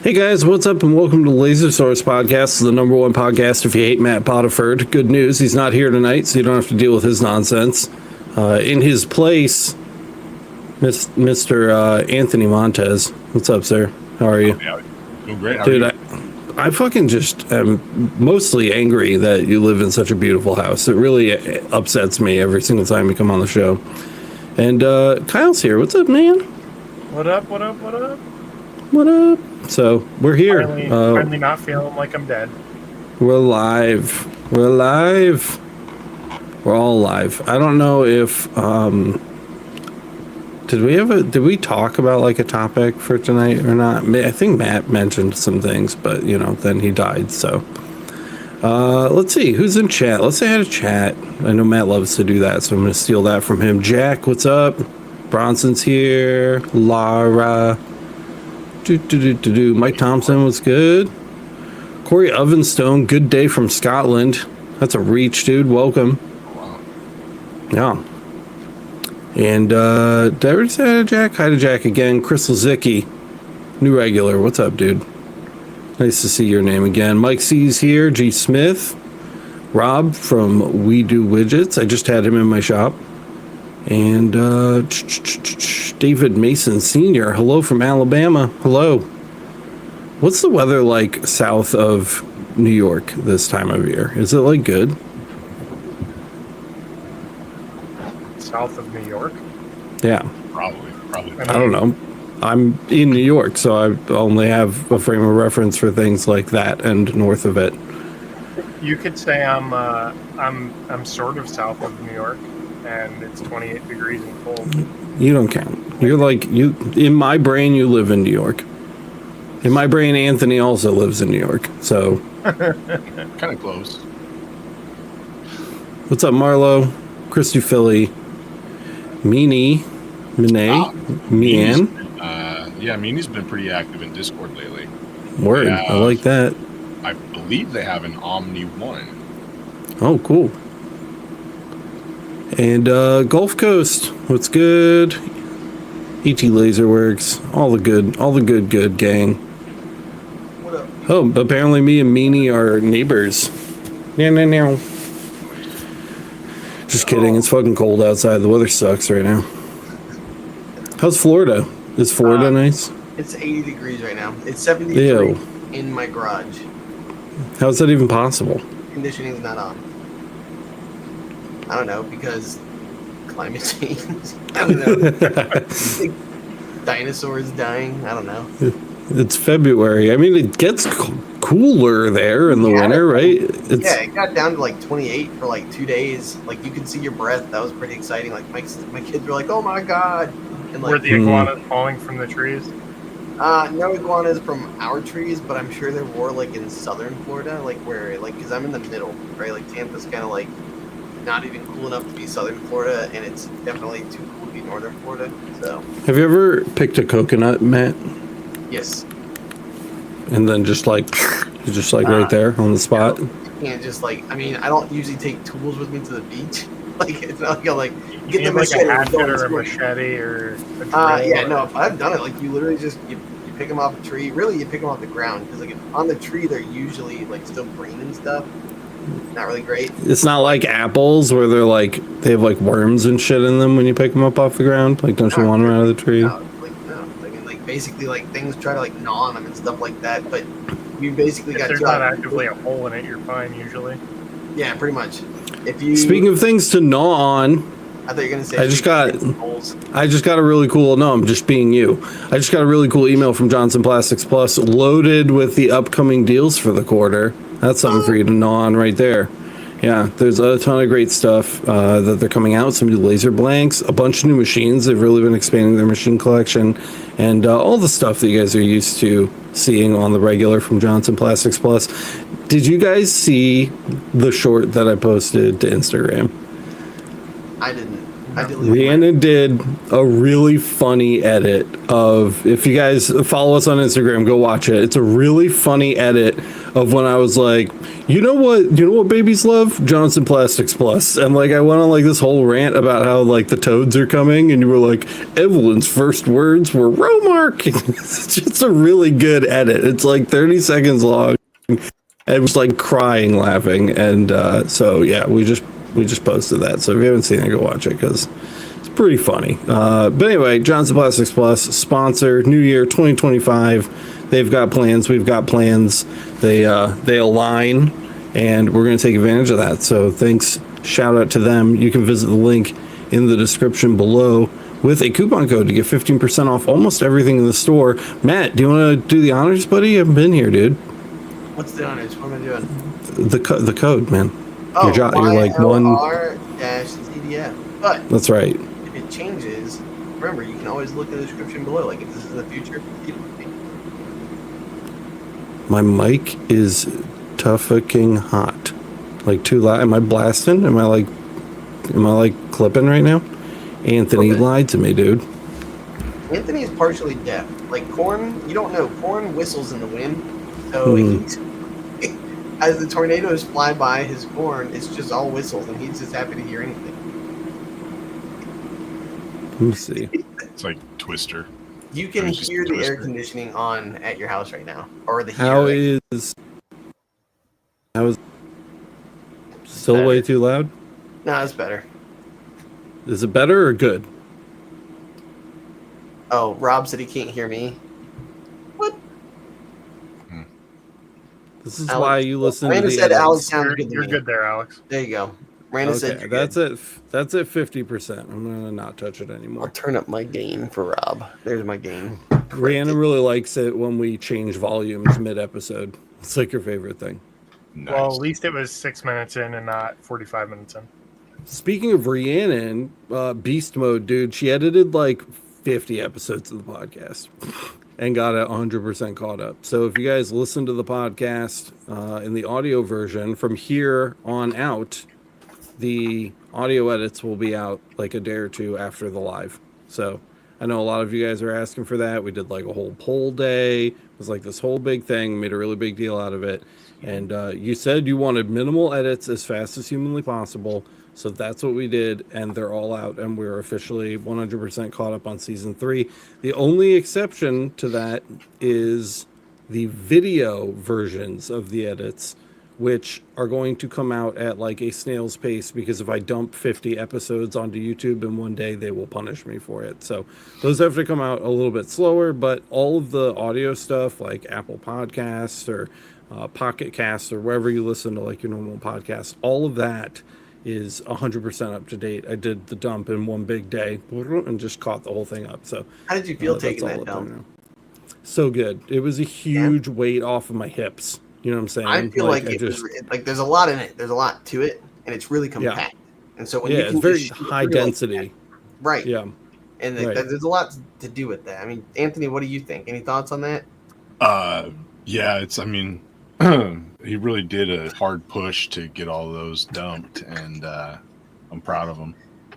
Hey guys, what's up and welcome to Laser Source Podcast, the number one podcast if you hate Matt Potterford. Good news, he's not here tonight, so you don't have to deal with his nonsense. In his place, Mr. Anthony Montez. What's up, sir? How are you? Yeah, doing great. Dude, I fucking just am mostly angry that you live in such a beautiful house. It really upsets me every single time you come on the show. And Kyle's here. What's up, man? What up, what up, what up? What up? So, we're here. Finally not feeling like I'm dead. We're live. We're alive. We're all alive. I don't know if did we talk about like a topic for tonight or not? I think Matt mentioned some things, but you know, then he died. So let's see who's in chat. Let's say hi to chat. I know Matt loves to do that, so I'm gonna steal that from him. Jack, what's up? Bronson's here. Lara. Mike Thompson was good. Corey Ovenstone, good day from Scotland. That's a reach, dude. Welcome. Yeah. And did I already say hi to Jack? Hi to Jack again. Chris Lazicki, new regular. What's up, dude? Nice to see your name again. Mike C's here. G Smith. Rob from We Do Widgets. I just had him in my shop. And David Mason Sr. Hello from Alabama. Hello. What's the weather like south of New York this time of year? Is it like good? South of New York? Yeah. Probably. I don't know. I'm in New York, so I only have a frame of reference for things like that and north of it. You could say I'm sort of south of New York, and it's 28 degrees and cold. You don't count. You're like in my brain. You live in New York. In my brain, Anthony also lives in New York. So kind of close. What's up, Marlo? Christy Philly, Meanie, Mean. Yeah, Meanie's been pretty active in Discord lately. Word, I like that. I believe they have an Omni 1. Oh, cool. And Gulf Coast, what's good? ET Laserworks, all the good gang. What up? Oh, apparently me and Meanie are neighbors. No. Just kidding. It's fucking cold outside. The weather sucks right now. How's Florida? Is Florida nice? It's 80 degrees right now. It's 73 Ew. in my garage. How's that even possible? Conditioning's not on. I don't know, because climate change. I don't know. Dinosaurs dying. I don't know. It's February. I mean, it gets cooler there in the winter, right? It got down to like 28 for like 2 days. Like you could see your breath. That was pretty exciting. Like my kids were like, "Oh my god!" And like, Were the iguanas falling from the trees? no iguanas from our trees, but I'm sure there were like in southern Florida, like where because I'm in the middle, right? Like Tampa's kind of like not even cool enough to be southern Florida, and it's definitely too cool to be northern Florida. So, have you ever picked a coconut, Matt? yes. And then just like right there on the spot? You can't just I don't usually take tools with me to the beach. Like, it's not like I'll get the like machete. a hatchet or a machete or a drill. No, if I've done it, like you literally just you pick them off a tree. Really, you pick them off the ground because like on the tree they're usually like still green and stuff. Not really great. It's not like apples where they have like worms and shit in them when you pick them up off the ground. Like, don't you want them out of the tree? No. I mean, basically, like things try to gnaw on them and stuff like that. But you basically If got. there's not actively a hole in it, you're fine usually. Yeah, pretty much. If you. Speaking of things to gnaw on, I thought you were gonna say. I just got a really cool. No, I'm just being you. I just got a really cool email from Johnson Plastics Plus, loaded with the upcoming deals for the quarter. That's something for you to gnaw on right there. Yeah, there's a ton of great stuff that they're coming out. Some new laser blanks, a bunch of new machines. They've really been expanding their machine collection, and all the stuff that you guys are used to seeing on the regular from Johnson Plastics Plus. Did you guys see the short that I posted to Instagram? I didn't. I deleted Rhiannon did a really funny edit of, if you guys follow us on Instagram, go watch it. It's a really funny edit of when I was like, you know what babies love? Johnson Plastics Plus. And like I went on like this whole rant about how like the toads are coming, and you were like, Evelyn's first words were Romark. It's just a really good edit. It's like 30 seconds long. It was like crying laughing, and so yeah, we just posted that. So if you haven't seen it, go watch it because it's pretty funny. But anyway, Johnson Plastics Plus sponsor, New Year 2025. They've got plans. We've got plans. They align, and we're going to take advantage of that. So thanks, shout out to them. You can visit the link in the description below with a coupon code to get 15% off almost everything in the store. Matt, do you want to do the honors, buddy? You haven't been here, dude. What's the honors? What am I doing? The code, man. Oh, you're like one. YLR-CDF. But That's right. if it changes, remember you can always look in the description below. Like if this is the future, My mic is fucking hot. Like too loud. Am I blasting? Am I like clipping right now? Anthony Okay. lied to me, dude. Anthony is partially deaf. Like Corn, you don't know. Corn whistles in the wind, so he's, as the tornadoes fly by his corn, it's just all whistles, and he's just happy to hear anything. Let me see. It's like Twister. You can It's just hear the air Twister. conditioning on at your house right now, or the How heater. is still way too loud? No, it's better. Is it better or good? Oh, Rob said he can't hear me. What? This is Alex- why you listen to Brandon the said edits. Alex sounds good to You're me. good there, Alex. There you go. Brandon said Okay, you're that's good. it. That's at 50%. I'm gonna not touch it I'll anymore. turn up my gain for Rob. There's my gain. Rhiannon really likes it when we change volumes mid-episode. It's like your favorite thing. Nice. Well, at least it was 6 minutes in and not 45 minutes in. Speaking of Rhiannon, Beast Mode, dude, she edited like 50 episodes of the podcast and got it 100% caught up. So if you guys listen to the podcast in the audio version, from here on out, the audio edits will be out like a day or two after the live. So I know a lot of you guys are asking for that. We did like a whole poll day. It was like this whole big thing, made a really big deal out of it. And you said you wanted minimal edits as fast as humanly possible. So that's what we did, and they're all out, and we're officially 100% caught up on season 3. The only exception to that is the video versions of the edits, which are going to come out at like a snail's pace, because if I dump 50 episodes onto YouTube in one day, they will punish me for it. So those have to come out a little bit slower, but all of the audio stuff like Apple Podcasts or Pocket Casts or wherever you listen to like your normal podcast, all of that is 100% up to date. I did the dump in one big day and just caught the whole thing up. So How did you feel that's taking all that up there dump? now. So good. It was a huge weight off of my hips. You know what I'm saying? I feel like, I like there's a lot in it. There's a lot to it, and it's really compact. And so when you yeah, can it's very just shoot high through like density. that- right? Yeah. And right. there's a lot to do with that. I mean, Anthony, what do you think? Any thoughts on that? Yeah, I mean, he really did a hard push to get all those dumped, and I'm proud of him.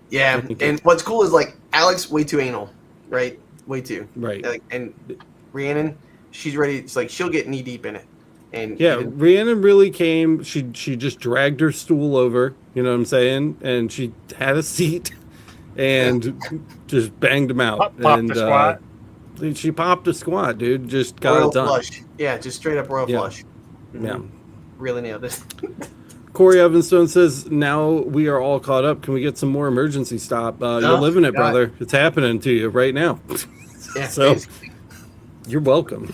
Yeah, and what's cool is like Alex, way too anal, right? Way too. Right. Like, and Rhiannon, she's ready. It's like she'll get knee deep in it. And Yeah, even- Rhiannon really came. She just dragged her stool over. You know what I'm saying? And she had a seat, and just banged him out. Popped and the squat. she popped a squat, dude. Just got royal it done. flush. Yeah, just straight up royal Yeah. flush. Yeah. Really nailed it. Corey Evanstone says, now we are all caught up. Can we get some more emergency stop? You're living it, God. brother. It's happening to you right now. Yeah, So- basically. You're welcome.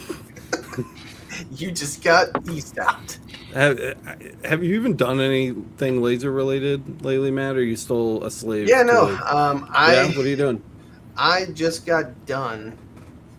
You just got stopped. Have you even done anything laser related lately, Matt? Or are you still a slave? Yeah, to no. the- I What are you doing? I just got done.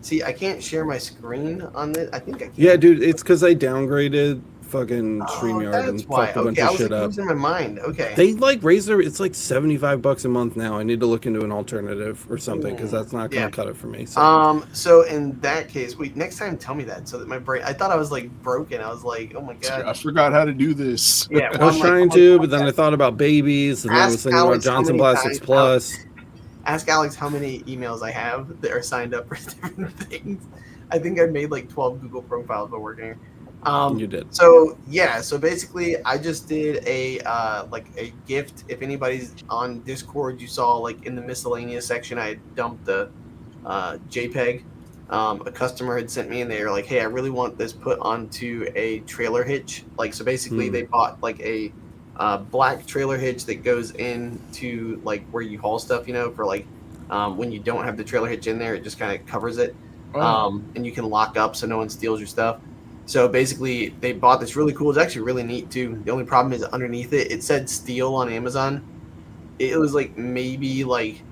See, I can't share my screen on this. I think I can. Yeah, dude, it's because I downgraded fucking StreamYard and that's why. fucked a bunch Okay, I of was shit like, up. losing my mind. Okay. They like raised their, it's like $75 a month now. I need to look into an alternative or something because that's not going to Yeah. cut it for me. So. So in that case, wait, next time tell me that so that my brain, I thought I was like broken. I was like, oh my I god. forgot how to do this. Yeah, I was trying to, but then I thought about babies, and then I was Ask thinking about Alex how Johnson many Plastics times Plus. Ask Alex how many emails I have that are signed up for different things. I think I made like 12 Google profiles while working here. You did. So yeah, so basically I just did a like a gift. If anybody's on Discord, you saw like in the miscellaneous section, I dumped the JPEG. A customer had sent me, and they were like, "Hey, I really want this put onto a trailer hitch." Like, so basically, they bought like a black trailer hitch that goes into like where you haul stuff, you know, for like when you don't have the trailer hitch in there, it just kind of covers it, and you can lock up so no one steals your stuff. So basically, they bought this really cool. It's actually really neat too. The only problem is underneath it, it said steel on Amazon. It was like maybe like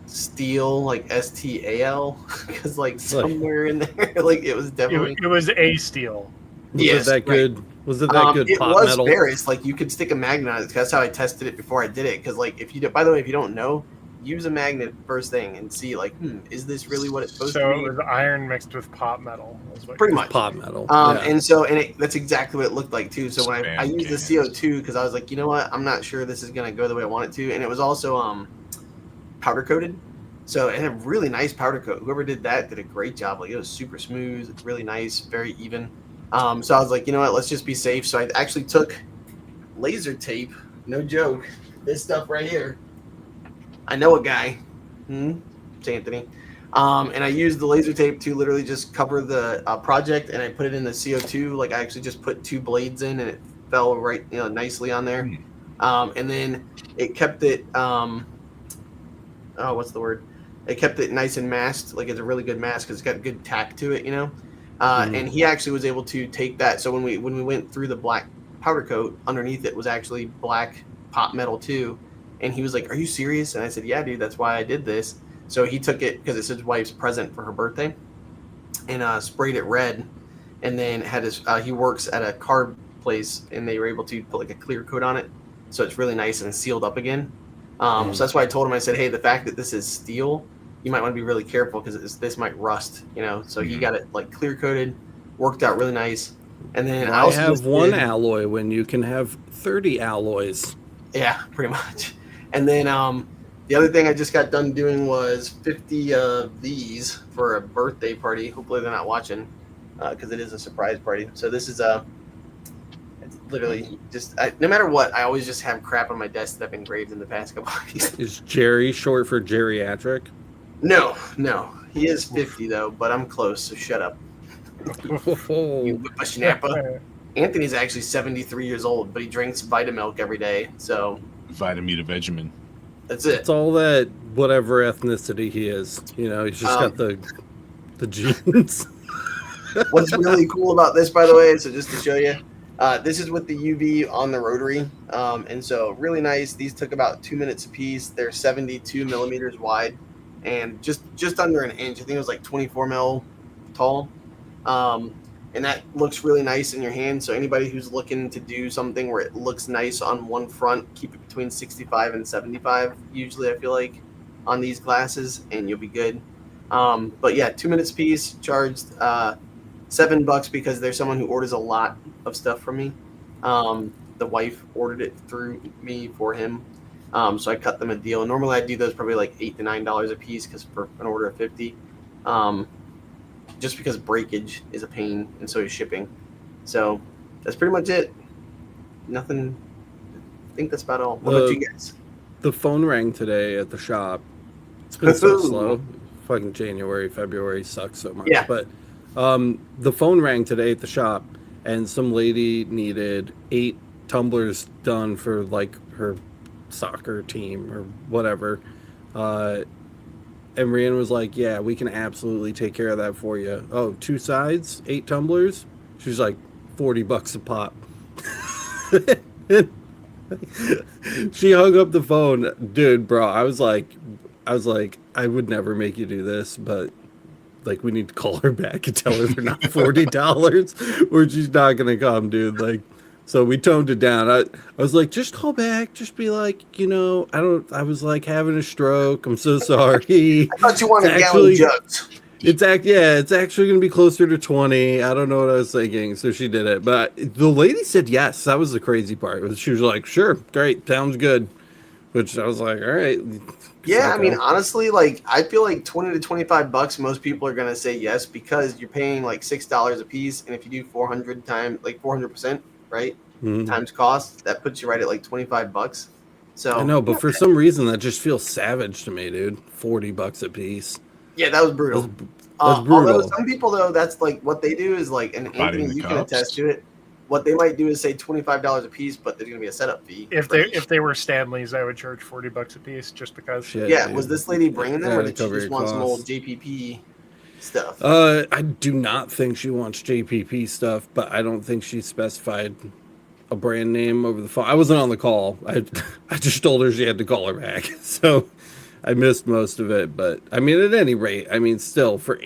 steel, like STAL, because like somewhere in there, like it was definitely It was a steel. Was it that good? Was it that good? It Pot was metal? ferrous. Like you could stick a magnet on it. That's how I tested it before I did it. Because like if you do, by the way, if you don't know, use a magnet first thing and see like, is this really what it's supposed to So be? it was iron mixed with pot metal. Pretty much. Pot metal. And so, that's exactly what it looked like too. So when I used the CO2, because I was like, you know what, I'm not sure this is gonna go the way I want it to, and it was also powder coated. So it had a really nice powder coat. Whoever did that did a great job. Like it was super smooth, really nice, very even. So I was like, you know what, let's just be safe. So I actually took laser tape, no joke, this stuff right here. I know a guy, it's Anthony. And I used the laser tape to literally just cover the project, and I put it in the CO2. Like I actually just put 2 blades in, and it fell right, you know, nicely on there. And then it kept it, what's the word? It kept it nice and masked. Like it's a really good mask because it's got a good tack to it, you know. And he actually was able to take that. So when we went through the black powder coat, underneath it was actually black pot metal too. And he was like, "Are you serious?" And I said, "Yeah, dude. That's why I did this." So he took it because it's his wife's present for her birthday, and sprayed it red. And then had his he works at a car place, and they were able to put like a clear coat on it, so it's really nice and sealed up again. So that's why I told him. I said, "Hey, the fact that this is steel, you might want to be really careful because this might rust, you know." So he got it like clear coated, worked out really nice. And then I also have one alloy when you can have 30 alloys. Yeah, pretty much. And then the other thing I just got done doing was 50 of these for a birthday party. Hopefully they're not watching because it is a surprise party. So this is it's literally just no matter what, I always just have crap on my desk that I've engraved in the past couple of weeks. Is Jerry short for geriatric? No. He is 50 though, but I'm close, so shut up. You whippersnapper. Anthony's actually 73 years old, but he drinks Vitamilk every day, so Vitamin. that's it. It's all that whatever ethnicity he is. You know, he's just got the genes. What's really cool about this, by the way, so just to show you, this is with the UV on the rotary, and so really nice. These took about 2 minutes a piece. They're 72 millimeters wide, and just under an inch. I think it was like 24 mil tall. And that looks really nice in your hand. So anybody who's looking to do something where it looks nice on one front, keep it between 65 and 75. Usually I feel like on these glasses, and you'll be good. But yeah, 2 minutes piece, charged $7 because there's someone who orders a lot of stuff from me. The wife ordered it through me for him. So I cut them a deal. Normally I do those probably like $8 to $9 a piece because for an order of 50. Just because breakage is a pain, and so is shipping. So that's pretty much it. Nothing. I think that's about all. What about you guys? The phone rang today at the shop. It's been so slow. Fucking January, February sucks so much. Yeah. But the phone rang today at the shop, and some lady needed 8 tumblers done for like her soccer team or whatever. And Rihanna was like, "Yeah, we can absolutely take care of that for you." Oh, 2 sides, 8 tumblers. She's like, $40 a pop. She hung up the phone, dude, bro. I was like, I would never make you do this, but like, we need to call her back and tell her they're not $40, or she's not gonna come, dude. Like. So we toned it down. I was like, just call back. Just be like, you know, I was like having a stroke. I'm so sorry. I thought you wanted gallon jugs. It's actually going to be closer to 20. I don't know what I was thinking. So she did it. But the lady said yes. That was the crazy part. She was like, sure, great. Sounds good. which I was like, all right. Yeah, I mean, psycho. honestly, like I feel like 20 to 25 bucks, most people are gonna say yes because you're paying like $6 a piece, and if you do 400 times, like 400%, right, Mhm. times cost, that puts you right at like 25 bucks. I So know, but for some reason that just feels savage to me, dude. $40 a piece. yeah, that was That's, brutal. that's Although brutal. some people though, that's like what they do is like, and Providing Anthony, the you can attest cups. to it. What they might do is say $25 a piece, but there's gonna be a setup fee. If right? they were Stanleys, I would charge $40 a piece just because. Shit, Yeah, dude. was this lady bringing them, or Gotta did she cover just your want some old costs. JPP stuff? I do not think she wants JPP stuff, but I don't think she specified a brand name over the phone. I wasn't on the call. I just told her she had to call her back. So I missed most of it. But I mean, at any rate, I mean, still for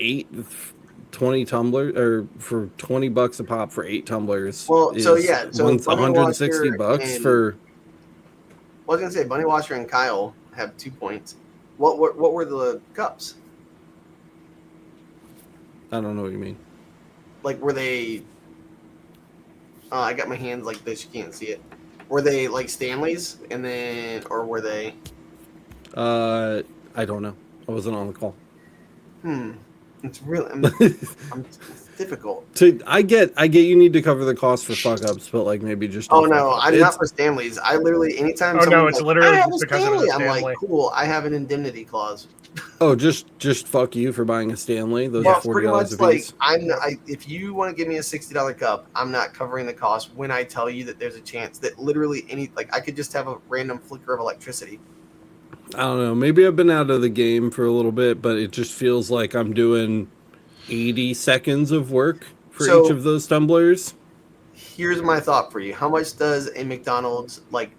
20 tumblers or for $20 a pop for 8 tumblers Well, so is yeah, so once Bunny 160 Washer bucks and for. I was gonna say Bunny Washer and Kyle have 2 points. What were the cups? I don't know what you mean. Like were they? I got my hands like this. You can't see it. Were they like Stanleys, and then, or were they? I don't know. I wasn't on the call. It's really. It's difficult. I get you need to cover the cost for fuck ups, but like maybe just Oh don't no, fuck up. I'm It's- not for Stanleys. I literally anytime. Oh, no, someone's it's like, literally I have just a because it is a Stanley. I'm Stanley. like, cool. I have an indemnity clause. Oh, just fuck you for buying a Stanley. Those Well, are it's pretty $40 much a like piece. if you want to give me a $60 cup, I'm not covering the cost when I tell you that there's a chance that literally I could just have a random flicker of electricity. I don't know. Maybe I've been out of the game for a little bit, but it just feels like I'm doing 80 seconds of work for So- each of those tumblers. Here's my thought for you: how much does a McDonald's like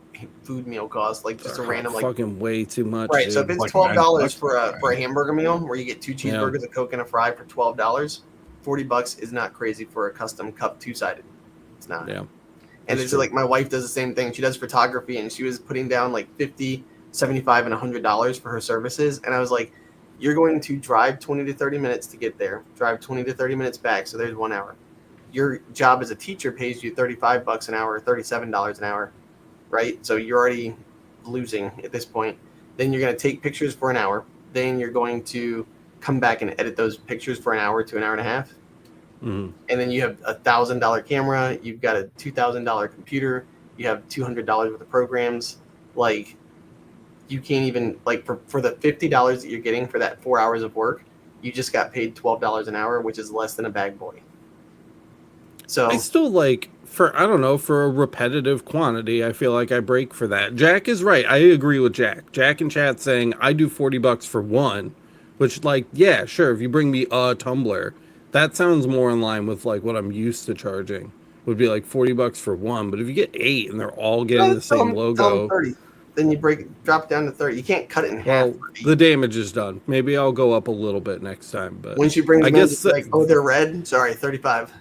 food meal cost? Like just a random like. Fucking way too much. Right, Dude. so if it's Like $12 $9 for a hamburger meal where you get 2 Yeah. cheeseburgers, a Coke, and a fry for $12, $40 is not crazy for a custom cup 2-sided. It's not. Yeah. And That's it's true. like my wife does the same thing. She does photography, and she was putting down like $50, $75, and $100 for her services. And I was like, you're going to drive 20 to 30 minutes to get there, drive 20 to 30 minutes back. So there's 1 hour. Your job as a teacher pays you $35 an hour, or $37 an hour, right? So you're already losing at this point. Then you're going to take pictures for an hour. Then you're going to come back and edit those pictures for an hour to an hour and a half. Mhm. And then you have $1,000 camera, you've got a $2,000 computer, you have $200 worth of programs. Like, you can't even like for the $50 that you're getting for that 4 hours of work, you just got paid $12 an hour, which is less than a bag boy. So I still like for I don't know for a repetitive quantity. I feel like I break for that. Jack is right. I agree with Jack. Jack in chat saying I do $40 for one, which like yeah sure if you bring me a tumbler, that sounds more in line with like what I'm used to charging. Would be like $40 for one, but if you get 8 and they're all getting the tell same 'em logo, 30. Then you drop it down to 30. You can't cut it in half. well the damage is done. Maybe I'll go up a little bit next time, but Once you bring I them in, guess it's like, oh, they're red. Sorry, 35.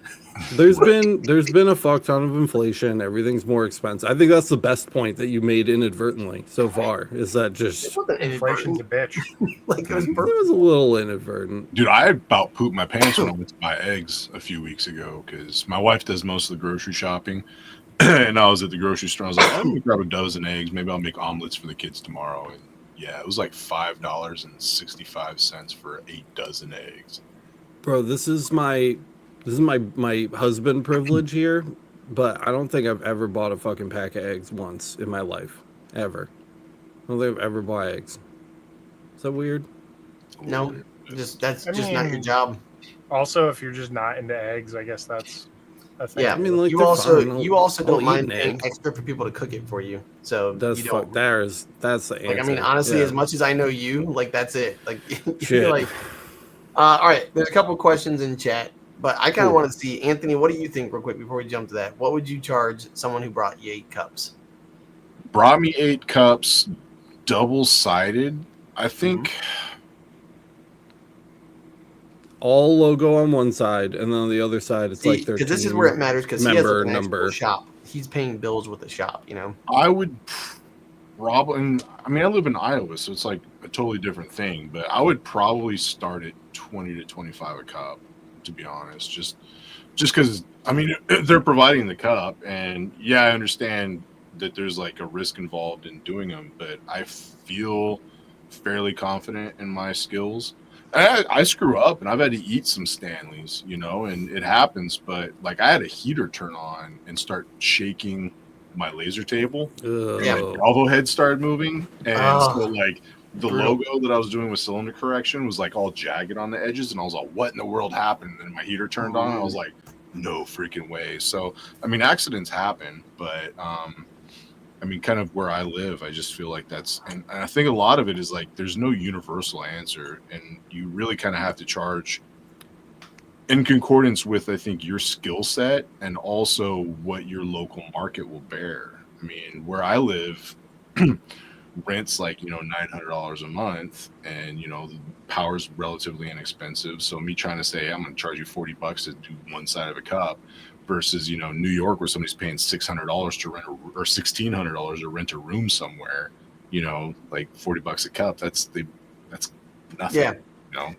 there's been a fuck ton of inflation. Everything's more expensive. I think that's the best point that you made inadvertently so far. Is that It just wasn't Inflation's a inadvertent. bitch. Like it was it perfect. was a little inadvertent. Dude, I about pooped my pants when I went to buy eggs a few weeks ago because my wife does most of the grocery shopping. And I was at the grocery store. I was like, I'm going to grab a dozen eggs. Maybe I'll make omelets for the kids tomorrow. And yeah, it was like $5.65 for 8 dozen eggs. Bro, this is my husband privilege here, but I don't think I've ever bought a fucking pack of eggs once in my life. Ever. I don't think I've ever bought eggs. Is that weird? No, that's I just not your mean, job. Also, if you're just not into eggs, I guess that's a thing. Yeah, I mean, like, you they're also fine. you also I'll don't eat mind an paying egg. extra for people to cook it for you. So That's you don't that's the answer. like. I mean, honestly, Yeah. as much as I know you, like that's it. Like, Shit. you're like, all right. There's a couple questions in chat, but I kind of Cool. want to see Anthony. What do you think, real quick, before we jump to that? What would you charge someone who brought you 8 cups? Brought me 8 cups, double-sided. I think all logo on one side, and then on the other side it's like 13. Because this is where it matters. Because he has member an actual number. shop. He's paying bills with the shop. You know. I would probably. I mean, I live in Iowa, so it's like a totally different thing. But I would probably start at 20 to 25 a cup, to be honest. Just because I mean they're providing the cup, and yeah, I understand that there's like a risk involved in doing them, but I feel fairly confident in my skills. I screw up and I've had to eat some Stanleys, and it happens, but like I had a heater turn on and start shaking my laser table. Yeah. My Bravo head started moving, and so like the Brutal. logo that I was doing with cylinder correction was like all jagged on the edges, and I was like, what in the world happened? And my heater turned on, and I was like, no freaking way. So I mean, accidents happen, but I mean, kind of where I live, I just feel like and I think a lot of it is like there's no universal answer, and you really kind of have to charge in concordance with, I think, your skill set and also what your local market will bear. I mean, where I live, rent's like, $900 a month, and, the power's relatively inexpensive. So me trying to say, I'm going to charge you $40 to do one side of a cup versus, New York, where somebody's paying $600 to rent or $1,600 to rent a room somewhere, like $40 a cup. That's nothing. Yeah.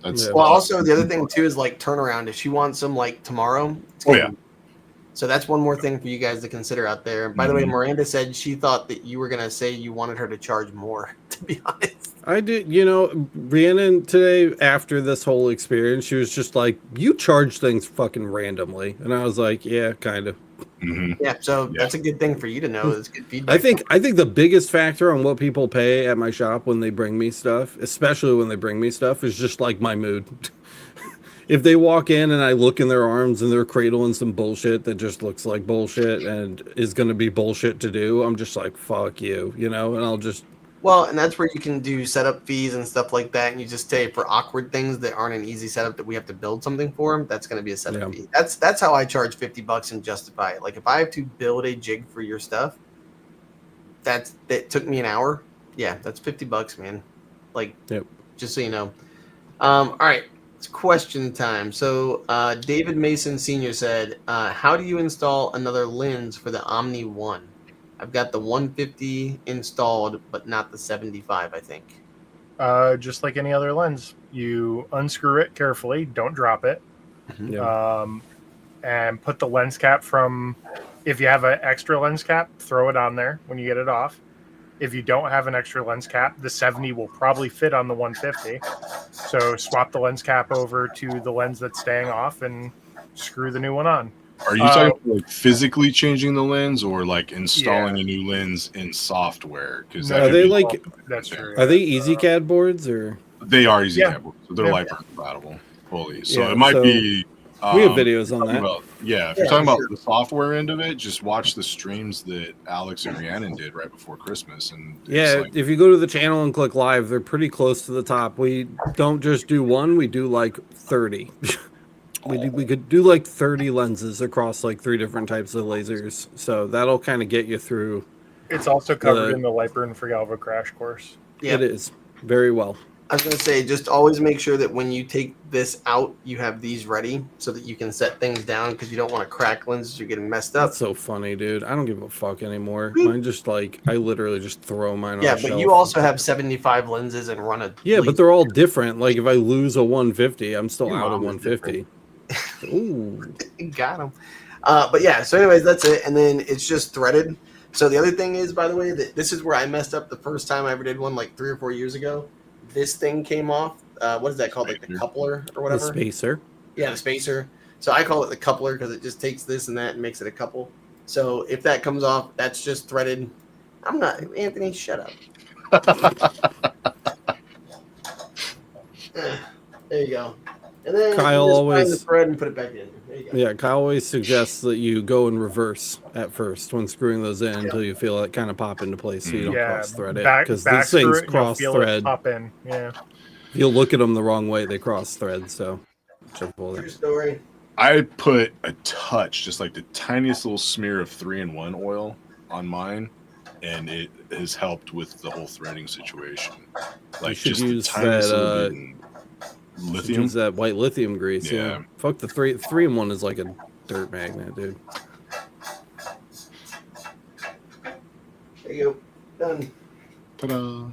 That's Well, also the other thing too is like turnaround. If she wants them like tomorrow, it's gonna be- So that's one more thing for you guys to consider out there. By the way, Miranda said she thought that you were gonna say you wanted her to charge more. To be honest, I did. Rhiannon today, after this whole experience, she was just like, "You charge things fucking randomly," and I was like, "Yeah, kind of." yeah. So that's a good thing for you to know. It's good feedback. I think the biggest factor on what people pay at my shop when they bring me stuff, especially when they bring me stuff, is just like my mood. If they walk in and I look in their arms and they're cradling some bullshit that just looks like bullshit and is going to be bullshit to do, I'm just like, fuck you, and I'll just. Well, and that's where you can do setup fees and stuff like that. And you just say for awkward things that aren't an easy setup that we have to build something for them, that's going to be a setup fee. That's how I charge $50 and justify it. Like if I have to build a jig for your stuff, that took me an hour. Yeah, that's $50, man. Like, just so you know. All right, it's question time. So David Mason Sr. said, how do you install another lens for the Omni 1? I've got the 150 installed, but not the 75, I think. Just like any other lens, you unscrew it carefully, don't drop it, and put the lens cap from, if you have an extra lens cap, throw it on there when you get it off. If you don't have an extra lens cap, the 70 will probably fit on the 150. So swap the lens cap over to the lens that's staying off and screw the new one on. Are you talking about like physically changing the lens or like installing a new lens in software? Because are they like that's true. Are they EasyCAD boards or they are EasyCAD boards? So they're LiPo compatible fully. So it might be. We have videos on that. If you're talking about the software end of it, just watch the streams that Alex and Rhiannon did right before Christmas. And if you go to the channel and click live, they're pretty close to the top. We don't just do one; we do like 30. We could do like 30 lenses across like 3 different types of lasers. So that'll kind of get you through. It's also covered in the Lightburn for Galvo crash course. Yeah, it is very well. I was going to say, just always make sure that when you take this out, you have these ready so that you can set things down because you don't want to crack lenses. You're getting messed up. That's so funny, dude. I don't give a fuck anymore. Mine just like, I literally just throw mine on the but shelf. you also have 75 lenses and run a... Yeah, but they're all different. Like if I lose a 150, I'm still out of 150. Ooh. Got him. But yeah, so anyways, that's it. And then it's just threaded. So the other thing is, by the way, that this is where I messed up the first time I ever did one like 3 or 4 years ago. This thing came off. What is that called? Like the coupler or whatever? The spacer. Yeah, the spacer. So I call it the coupler because it just takes this and that and makes it a couple. So if that comes off, that's just threaded. I'm not... Anthony, shut up. There you go. And then Kyle just always find the thread and put it back in. There you go. Yeah, Kyle always suggests that you go in reverse at first when screwing those in until you feel it kind of pop into place, so you don't cross thread it because these things cross thread. Pop in. Yeah. If you look at them the wrong way, they cross thread. So, true story. I put a touch, just like the tiniest little smear of 3-in-1 oil on mine, and it has helped with the whole threading situation. Like you should just use the tiniest that. lithium. Use that white lithium grease. Yeah. Fuck the 3-in-1 is like a dirt magnet, dude. There you go. Done. Ta-da.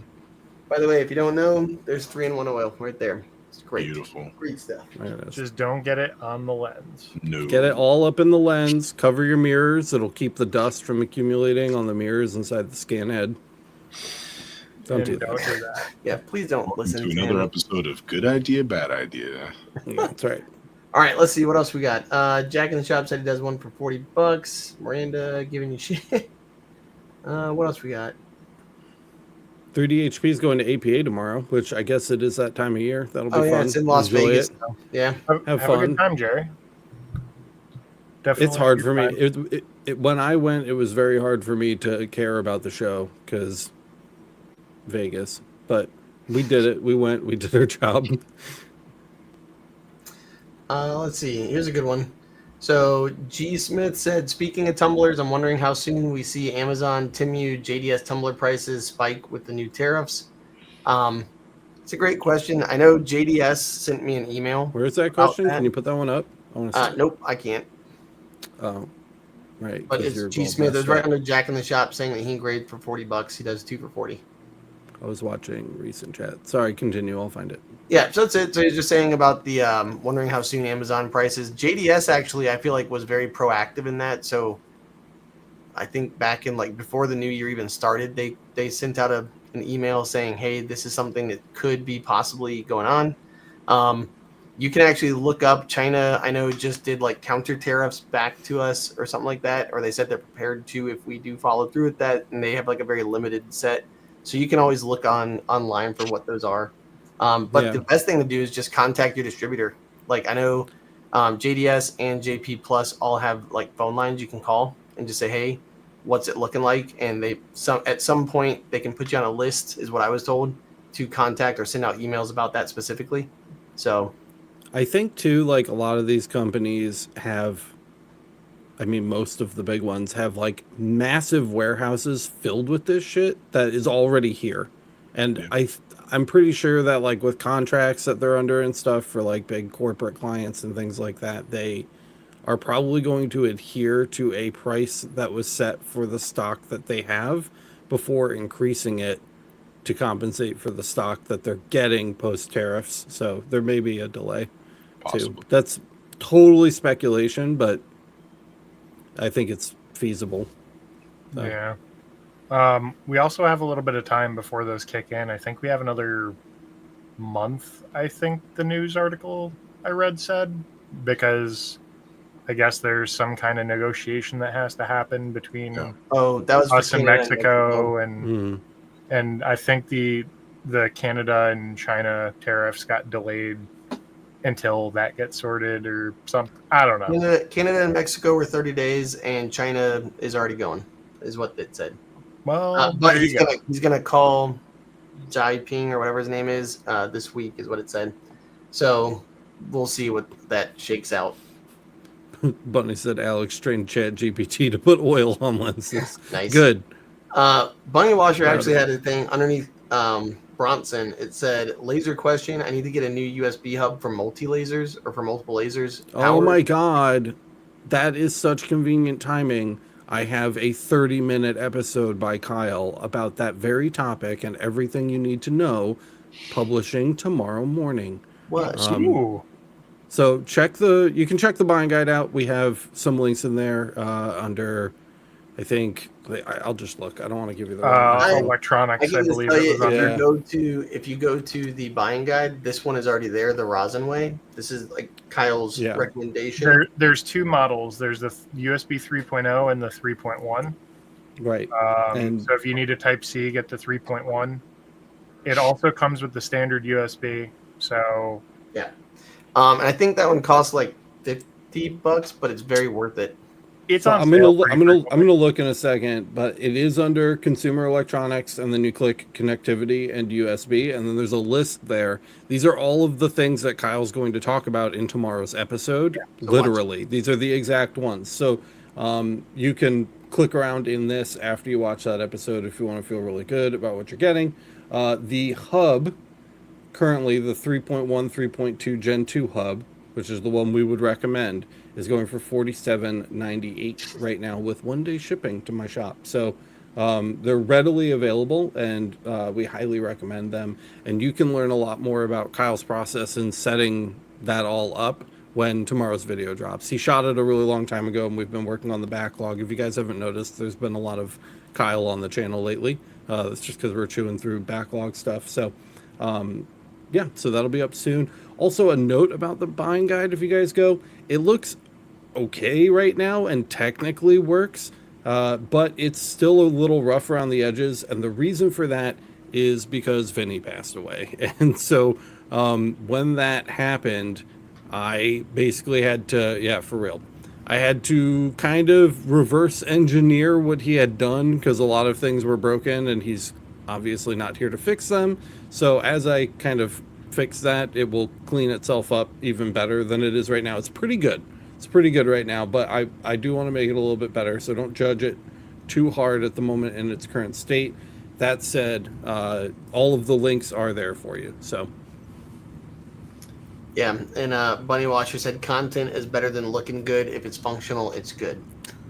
By the way, if you don't know, there's 3-in-1 oil right there. It's Great. Beautiful. Great stuff. There it is. Just don't get it on the lens. No. Get it all up in the lens. Cover your mirrors. It'll keep the dust from accumulating on the mirrors inside the scan head. Don't do Don't that. do that. Yeah, please don't Welcome listen to to another him. episode of Good Idea, Bad Idea. Yeah, that's right. All right, let's see what else we got. Jack in the Shop said he does one for $40. Miranda giving you shit. What else we got? 3DHP is going to APA tomorrow, which I guess it is that time of year. That'll be Oh yeah, fun. it's in Las Enjoy Vegas. it. Yeah. Have a fun. good time, Jerry. Definitely It's hard have a for me. good time. When I went, it was very hard for me to care about the show because Vegas. But we did it. We went. We did our job. Let's see. Here's a good one. So G Smith said, speaking of tumblers, I'm wondering how soon we see Amazon, Temu, JDS tumbler prices spike with the new tariffs. It's a great question. I know JDS sent me an email. Where's that About question? that. Can you put that one up? I want to see. Nope, I can't. Oh, right. But 'cause it's you're G all Smith. It's messed right up. under Jack in the Shop saying that he engraved for $40. He does 2 for 40. I was watching recent chat. Sorry, continue. I'll find it. Yeah, so that's it. So he's just saying about the wondering how soon Amazon prices. JDS actually, I feel like, was very proactive in that. So I think back in like before the new year even started, they sent out an email saying, "Hey, this is something that could be possibly going on." You can actually look up China. I know just did like counter tariffs back to us or something like that, or they said they're prepared to if we do follow through with that, and they have like a very limited set. So you can always look online for what those are. But Yeah. the best thing to do is just contact your distributor. Like I know JDS and JP Plus all have like phone lines you can call and just say, "Hey, what's it looking like?" And at some point they can put you on a list, is what I was told, to contact or send out emails about that specifically. So I think too, like a lot of these companies have, I mean, most of the big ones have like massive warehouses filled with this shit that is already here. And Yeah. I'm pretty sure that like with contracts that they're under and stuff for like big corporate clients and things like that, they are probably going to adhere to a price that was set for the stock that they have before increasing it to compensate for the stock that they're getting post tariffs. So there may be a delay too. Possibly. That's totally speculation, but I think it's feasible. So, Yeah. We also have a little bit of time before those kick in. I think we have another month, I think the news article I read said, because I guess there's some kind of negotiation that has to happen between Yeah. that was for us and Canada Mexico, and mm, and I think the Canada and China tariffs got delayed until that gets sorted or something. I don't know. Canada and Mexico were 30 days, and China is already going, is what it said. Well, But there you go. he's gonna call Jinping or whatever his name is this week, is what it said. So we'll see what that shakes out. Bunny said Alex trained Chat GPT to put oil on lenses. Nice. Good. Bunny Washer Proud actually of had a thing underneath Bronson. It said, "Laser question. I need to get a new USB hub for multiple lasers. Oh Howard." my God. That is such convenient timing. I have a 30-minute episode by Kyle about that very topic and everything you need to know, publishing tomorrow morning. What? Ooh. So you can check the buying guide out. We have some links in there under, I think, I'll just look. I don't want to give you the wrong info. I Electronics, I can just believe tell it you, was under. Yeah. if you go to the buying guide, this one is already there, the rosin way. This is like Kyle's Yeah. recommendation. There's two models. There's the USB 3.0 and the 3.1. Right. And- So if you need a Type C, get the 3.1. It also comes with the standard USB. So And I think that one costs like $50, but it's very worth it. it's So on I'm sale gonna pretty I'm gonna frequently. I'm gonna look in a second, but it is under consumer electronics and the NuClick connectivity and USB, and then there's a list there. These are all of the things that Kyle's going to talk about in tomorrow's episode. so Literally, these are the exact ones. So you can click around in this after you watch that episode if you want to feel really good about what you're getting. The hub, currently the 3.1, 3.2 Gen 2 hub, which is the one we would recommend, is going for $47.98 right now with 1 day shipping to my shop. So They're readily available, and we highly recommend them. And you can learn a lot more about Kyle's process in setting that all up when tomorrow's video drops. He shot it a really long time ago, and we've been working on the backlog. If you guys haven't noticed, there's been a lot of Kyle on the channel lately. That's just because we're chewing through backlog stuff. So, yeah, so that'll be up soon. Also, a note about the buying guide, if you guys go, it looks okay right now and technically works, but it's still a little rough around the edges. And the reason for that is because Vinny passed away. And so when that happened, I basically had to, yeah, for real. I had to kind of reverse engineer what he had done because a lot of things were broken and he's obviously not here to fix them. So as I kind of fix that, it will clean itself up even better than it is right now. It's pretty good. It's pretty good right now, but I do want to make it a little bit better. So don't judge it too hard at the moment in its current state. That said, all of the links are there for you. So. Yeah, and Bunny Washer said content is better than looking good. If it's functional, it's good.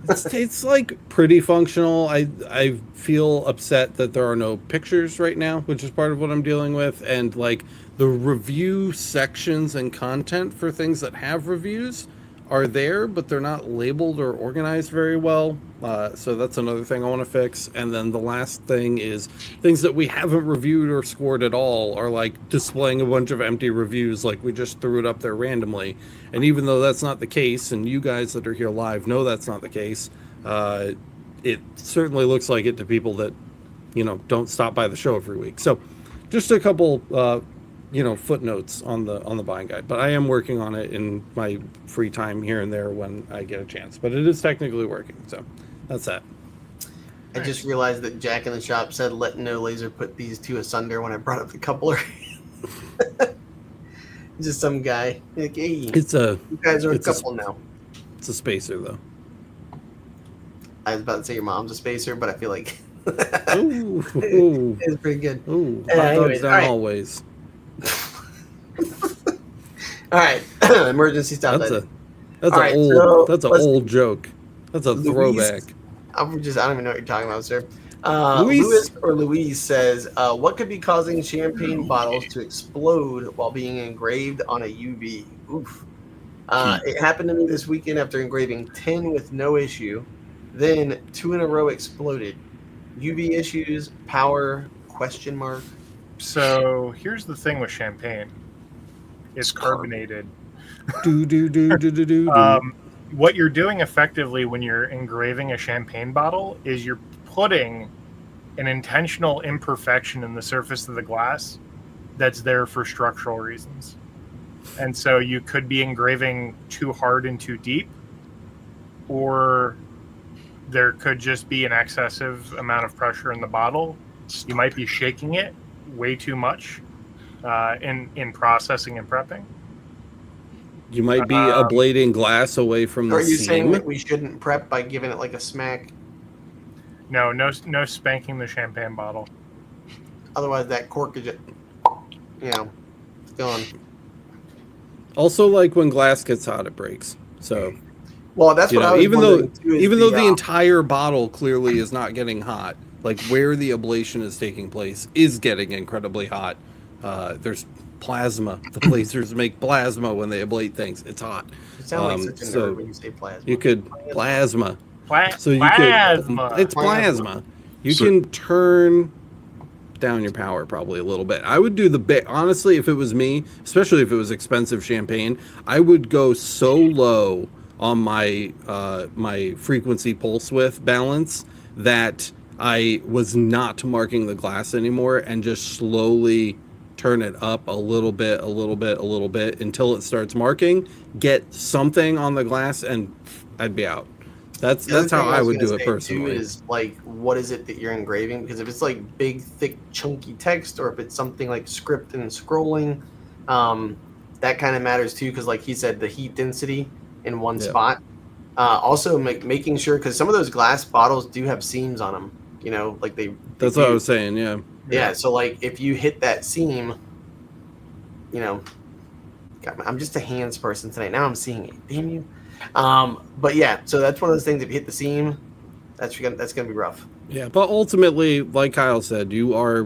It's like pretty functional. I feel upset that there are no pictures right now, which is part of what I'm dealing with. And like the review sections and content for things that have reviews are there, but they're not labeled or organized very well. So that's another thing I want to fix. And then the last thing is things that we haven't reviewed or scored at all are like displaying a bunch of empty reviews, like we just threw it up there randomly. And even though that's not the case, and you guys that are here live know that's not the case, it certainly looks like it to people that, you know, don't stop by the show every week. So just a couple footnotes on the buying guide, but I am working on it in my free time here and there when I get a chance, but it is technically working. So that's that. I just realized that Jack in the shop said, let no laser put these two asunder when I brought up the coupler. Just some guy. Like, hey, you guys are a couple now. It's a spacer though. I was about to say your mom's a spacer, but I feel like ooh, it's pretty good. Ooh, hot dogs down always. All right, emergency stop. That's an old joke. That's a throwback. I don't even know what you're talking about, sir. Louise says, what could be causing champagne bottles to explode while being engraved on a UV? Oof. It happened to me this weekend after engraving 10 with no issue. Then 2 in a row exploded. UV issues, power, question mark. So here's the thing with champagne. It's carbonated. What you're doing effectively when you're engraving a champagne bottle is you're putting an intentional imperfection in the surface of the glass that's there for structural reasons. And so you could be engraving too hard and too deep, or there could just be an excessive amount of pressure in the bottle. You might be shaking it way too much in processing and prepping. You might be ablating glass away from the seam. Are you saying that we shouldn't prep by giving it like a smack? No spanking the champagne bottle. Otherwise, that cork is just, it's gone. Also, like when glass gets hot, it breaks. So, well, that's what I was even though the the entire bottle clearly is not getting hot, like where the ablation is taking place is getting incredibly hot. There's plasma. The lasers make plasma when they ablate things. It's hot. It sounds like such a nerd when you say plasma. You could plasma. So you could. It's plasma. You can turn down your power probably a little bit. I would do honestly, if it was me, especially if it was expensive champagne, I would go so low on my my frequency pulse width balance that I was not marking the glass anymore and just slowly turn it up a little bit until it starts marking, get something on the glass, and I'd be out. That's how I would do it personally. Is like, what is it that you're engraving? Because if it's like big, thick, chunky text, or if it's something like script and scrolling, that kind of matters too. Because like he said, the heat density in one spot. Also, making sure, because some of those glass bottles do have seams on them. Like they. That's what I was saying. Yeah. Yeah. So like, if you hit that seam, God, I'm just a hands person tonight. Now I'm seeing it. Damn you. But yeah, so that's one of those things. If you hit the seam, that's gonna be rough. Yeah, but ultimately, like Kyle said, you are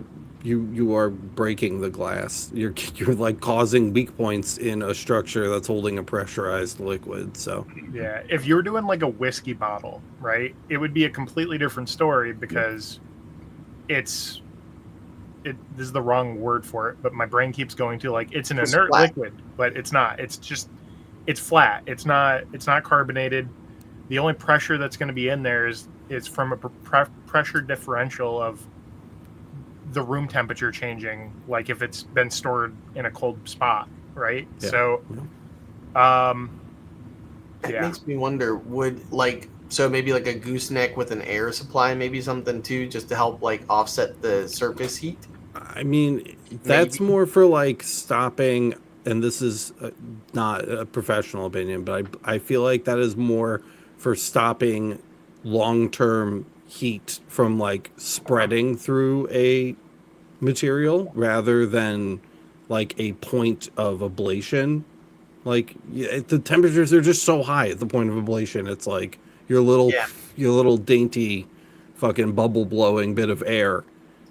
breaking the glass. You're like causing weak points in a structure that's holding a pressurized liquid. So Yeah, if you were doing like a whiskey bottle, right, it would be a completely different story because this is the wrong word for it, but my brain keeps going to like it's an It's inert flat. liquid, but it's not. It's flat. It's not carbonated. The only pressure that's going to be in there is from a pressure differential of the room temperature changing, like if it's been stored in a cold spot, right? Yeah. So, It yeah. makes me wonder, so maybe like a gooseneck with an air supply, maybe something too, just to help like offset the surface heat. I mean, that's Maybe. more for like stopping. And this is not a professional opinion, but I feel like that is more for stopping long-term heat from like spreading through a material rather than like a point of ablation. Like the temperatures are just so high at the point of ablation. It's like Yeah. your little dainty fucking bubble blowing bit of air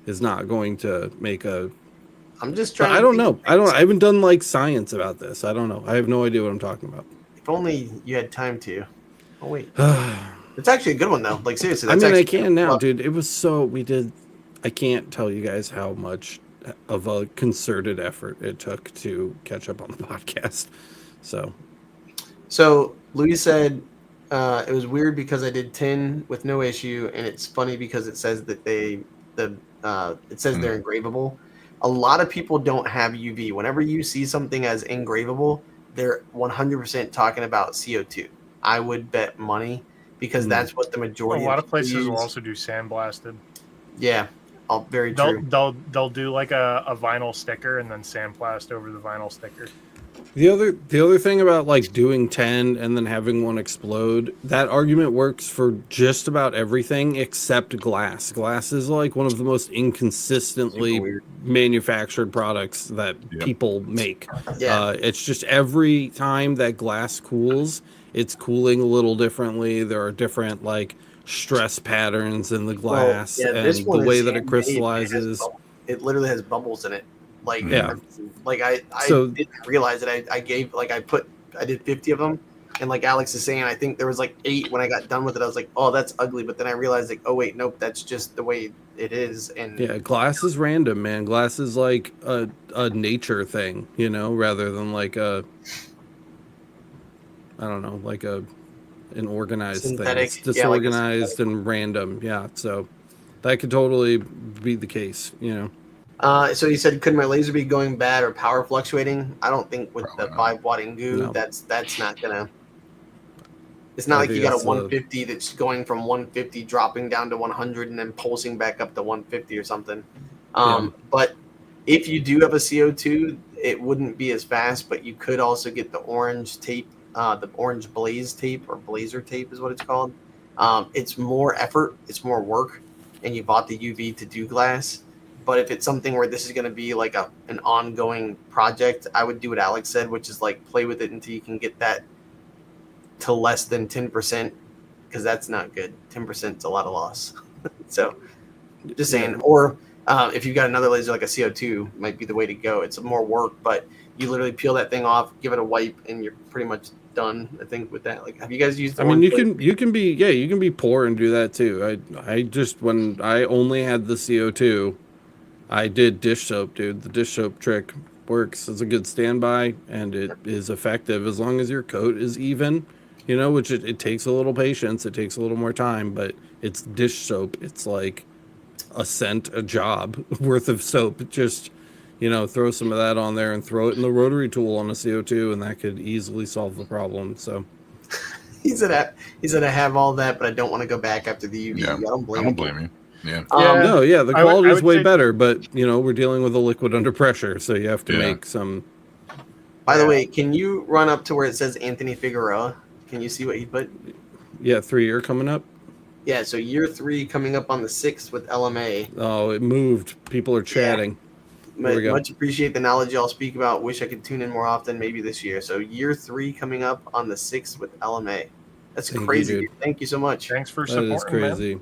is not going to make a. I'm just But trying I to don't think know. of I don't. things. I haven't done like science about this. I don't know. I have no idea what I'm talking about. If only you had time to. Oh wait, it's actually a good one though. Like seriously, I that's mean, I actually can now, well, dude. It was so we did. I can't tell you guys how much of a concerted effort it took to catch up on the podcast. So So Louis said it was weird because I did 10 with no issue, and it's funny because it says that it says they're engravable. A lot of people don't have UV. Whenever you see something as engravable, they're 100% talking about CO2. I would bet money because that's what the A majority lot of of people places will use. also do sandblasted. Yeah, very They'll true. they'll do like a vinyl sticker and then sandblast over the vinyl sticker. the other thing about like doing 10 and then having one explode, that argument works for just about everything except glass. Glass is like one of the most Super inconsistently weird. manufactured products that Yep. people make. Yeah. It's just every time that glass cools, it's cooling a little differently. There are different like stress patterns in the Well, glass yeah, this and the one way is that it handmade. crystallizes. It literally has bubbles in it. Like, Yeah. like I So didn't realize that I gave like I did 50 of them, and like Alex is saying, I think there was like 8 when I got done with it. I was like, oh, that's ugly, but then I realized like, oh wait, nope, that's just the way it is. And yeah, glass is random, man. Glass is like a nature thing, you know, rather than like a I don't know, like an organized thing. It's synthetic, yeah, like a synthetic. disorganized and random. Yeah, so that could totally be the case, you know. So he said, could my laser be going bad or power fluctuating? I don't think with Probably the not. 5 watt Ingu, No. that's not gonna. It's not I like think you got a that's 150 that's going from 150 dropping down to 100 and then pulsing back up to 150 or something. Yeah. But if you do have a CO2, it wouldn't be as fast, but you could also get the orange tape, the orange blaze tape or blazer tape is what it's called. It's more effort, it's more work, and you bought the UV to do glass. But if it's something where this is going to be like an ongoing project, I would do what Alex said, which is like play with it until you can get that to less than 10%, because that's not good. 10% is a lot of loss. So just saying. Yeah. Or if you've got another laser like a CO2, might be the way to go. It's more work, but you literally peel that thing off, give it a wipe, and you're pretty much done. I think with that. Like, have you guys used? I mean, you can be poor and do that too. I just when I only had the CO2, I did dish soap, dude. The dish soap trick works as a good standby, and it is effective as long as your coat is even. You know, which it takes a little patience, it takes a little more time, but it's dish soap. It's like a cent a job worth of soap. Just, you know, throw some of that on there and throw it in the rotary tool on a CO2, and that could easily solve the problem. So, He said I have all that, but I don't want to go back after the UV. Yeah, I don't blame I don't you. blame you. Yeah. Yeah. no, yeah, the I would- quality I is would way say- better, but, you know, we're dealing with a liquid under pressure, so you have to Yeah. make some. By the Yeah. way, can you run up to where it says Anthony Figueroa? Can you see what he put? Yeah, 3-year coming up. Yeah, so year 3 coming up on the 6th with LMA. Oh, it moved. People are chatting. There we go. Much appreciate the knowledge y'all speak about. Wish I could tune in more often, maybe this year. So year 3 coming up on the 6th with LMA. That's Thank you, crazy. dude. Dude. Thank you so much. Thanks for That supporting, is crazy.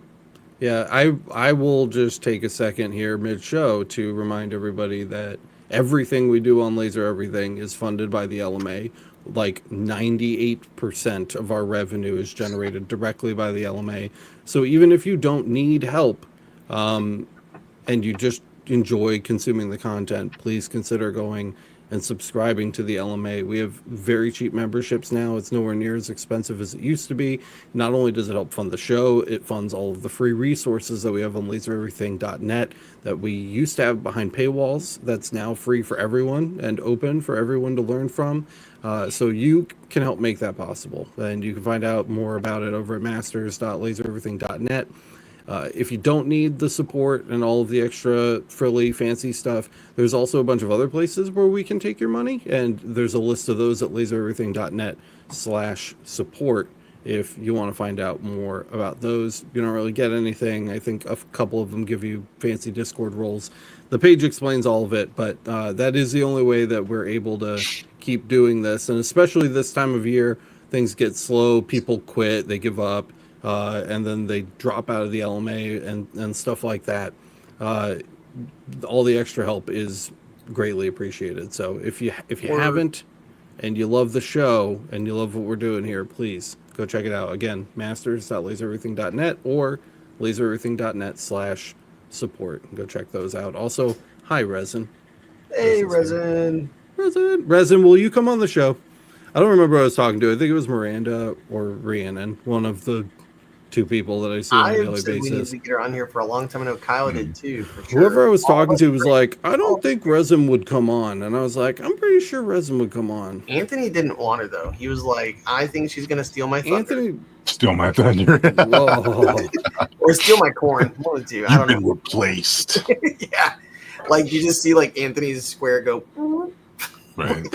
Yeah, I will just take a second here mid-show to remind everybody that everything we do on Laser Everything is funded by the LMA. Like 98% of our revenue is generated directly by the LMA. So even if you don't need help, and you just enjoy consuming the content, please consider going and subscribing to the LMA. We have very cheap memberships now. It's nowhere near as expensive as it used to be. Not only does it help fund the show, it funds all of the free resources that we have on lasereverything.net that we used to have behind paywalls. That's now free for everyone and open for everyone to learn from. So you can help make that possible. And you can find out more about it over at masters.lasereverything.net. If you don't need the support and all of the extra frilly fancy stuff, there's also a bunch of other places where we can take your money, and there's a list of those at lasereverything.net/support if you want to find out more about those. You don't really get anything. I think a couple of them give you fancy Discord roles. The page explains all of it, but that is the only way that we're able to keep doing this, and especially this time of year, things get slow, people quit, they give up. And then they drop out of the LMA and stuff like that. All the extra help is greatly appreciated. So if you haven't, and you love the show and you love what we're doing here, please go check it out. Again, masters.lasereverything.net or lasereverything.net/support. Go check those out. Also, hi Resin. Hey, Resin. Resin, will you come on the show? I don't remember who I was talking to. I think it was Miranda or Rhiannon, one of the two people that I see on a daily said we need basis. to get her on here for a long time. I know Kyle did too. For sure. Whoever I was talking to was like, I don't think Resin would come on. And I was like, I'm pretty sure Resin would come on. Anthony didn't want her though. He was like, I think she's gonna steal my thunder. Anthony, Steal my thunder. whoa. Or steal my corn. One of the two. I You've don't been know. replaced. Yeah. Like you just see like Anthony's square go. Right.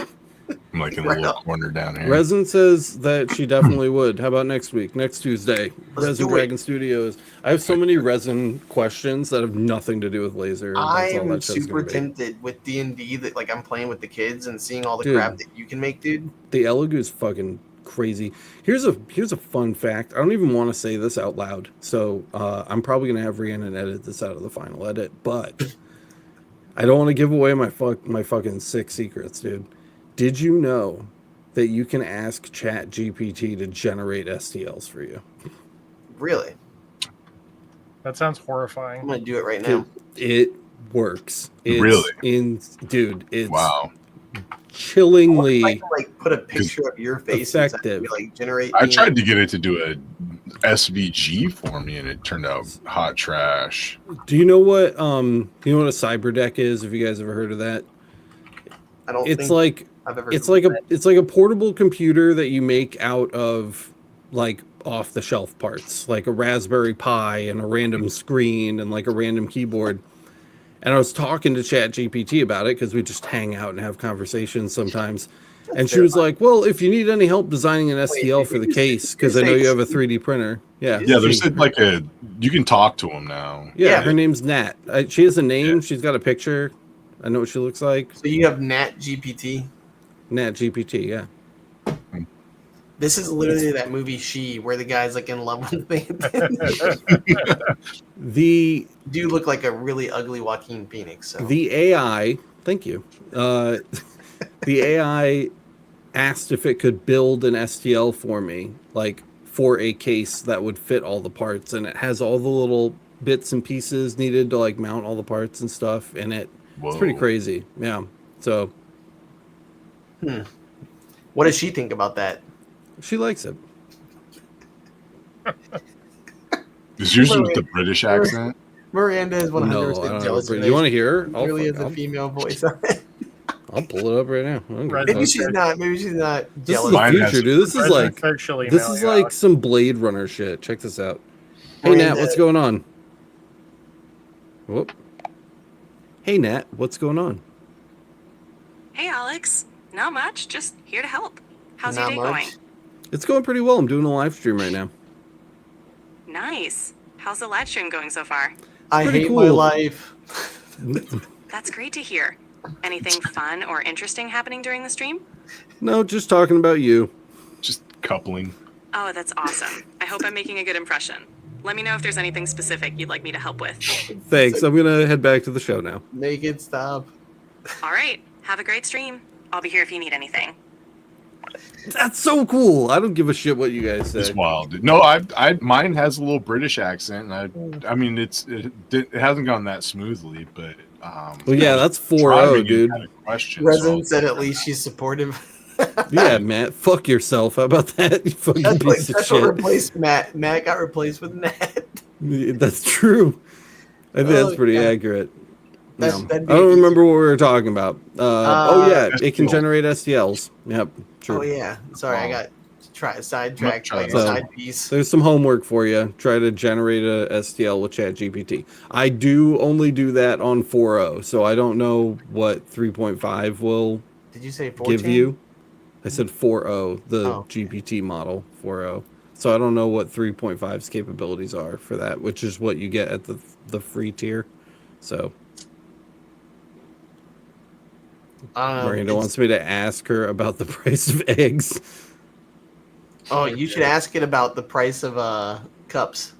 I'm like in a Right little up. corner down here. Resin says that she definitely would. How about next week? Next Tuesday. Let's Resin do it. Dragon Studios. I have so many Resin questions that have nothing to do with laser. and I that's all am that show's super gonna be. tempted with D&D that like I'm playing with the kids and seeing all the Dude. crap that you can make, dude. The Elegoo's fucking crazy. Here's a fun fact. I don't even want to say this out loud, so I'm probably gonna have Rhiannon edit this out of the final edit. But I don't want to give away my fucking 6 secrets, dude. Did you know that you can ask Chat GPT to generate STLs for you? Really? That sounds I'm horrifying. gonna do it right now. It works. It's Really? Dude, it's Wow. chillingly. I can like put a picture of your face inside effective. and, like generate. I me. tried to get it to do a SVG for me, and it turned out hot trash. Do you know what a cyber deck is? Have you guys ever heard of that? I don't It's think like I've ever. it's like a portable computer that you make out of like off the shelf parts, like a Raspberry Pi and a random screen and like a random keyboard. And I was talking to Chat GPT about it because we just hang out and have conversations sometimes. And she was like, "Well, if you need any help designing an STL did for the you case, say- because I know you have a 3D printer." Yeah, Yeah, there's like you can talk to them now. yeah. Yeah. Her name's Nat. She has a name. She's got a picture. I know what she looks like. So you have Nat GPT. Nat GPT. Yeah. This is literally that movie She, where the guy's like in love with me. The Do look like a really ugly Joaquin Phoenix. So The AI, thank you. The AI asked if it could build an STL for me, like for a case that would fit all the parts, and it has all the little bits and pieces needed to like mount all the parts and stuff in it. It's pretty Whoa. crazy. Yeah. So what does she think about that? she likes it. Is yours with the British accent? Miranda is 100% No, I don't jealous. know. of You want to me. hear her? She really has a I'll female voice. pull it up right now. I don't give a Right. fuck. Maybe she's not. Maybe she's not This is jealous. the Mine has future, dude. This is like Actually, this is like some Blade Runner shit. Check this out. Hey Miranda- Nat, what's going on? Whoop. Hey Nat, what's going on? Hey, Alex. Not much. Just here to help. How's Not your day much. going? It's going pretty well. I'm doing a live stream right now. Nice. How's the live stream going so far? I pretty hate my cool. life. That's great to hear. Anything fun or interesting happening during the stream? No, just talking about you. Just coupling. Oh, that's awesome. I hope I'm making a good impression. Let me know if there's anything specific you'd like me to help with. Thanks. I'm gonna head back to the show now. Make it stop. All right. Have a great stream. I'll be here if you need anything. That's so cool. I don't give a shit what you guys say. It's wild. Dude. No, mine has a little British accent. And I mean, it hasn't gone that smoothly, but Well, yeah, that's 4-0, driving dude. had a question, Resin so- said at least she's supportive. Yeah, Matt, fuck yourself. How about that? You fucking That's like piece of special shit. replaced Matt. Matt got replaced with Nat. That's true. I think that's Oh, pretty yeah. accurate. That's- No. that'd I be don't easy. remember what we were talking about. Oh yeah, it can STLs. generate STLs. Yep, true. Oh yeah. Sorry, I got sidetracked by a So- side piece. There's some homework for you. Try to generate a STL with ChatGPT. I do only do that on 4.0, so I don't know what 3.5 will Did you say 14? give you. I said 4.0, the Oh. GPT model 4.0. So I don't know what 3.5's capabilities are for that, which is what you get at the free tier. So Miranda It's- wants me to ask her about the price of eggs. Oh, you should ask it about the price of cups.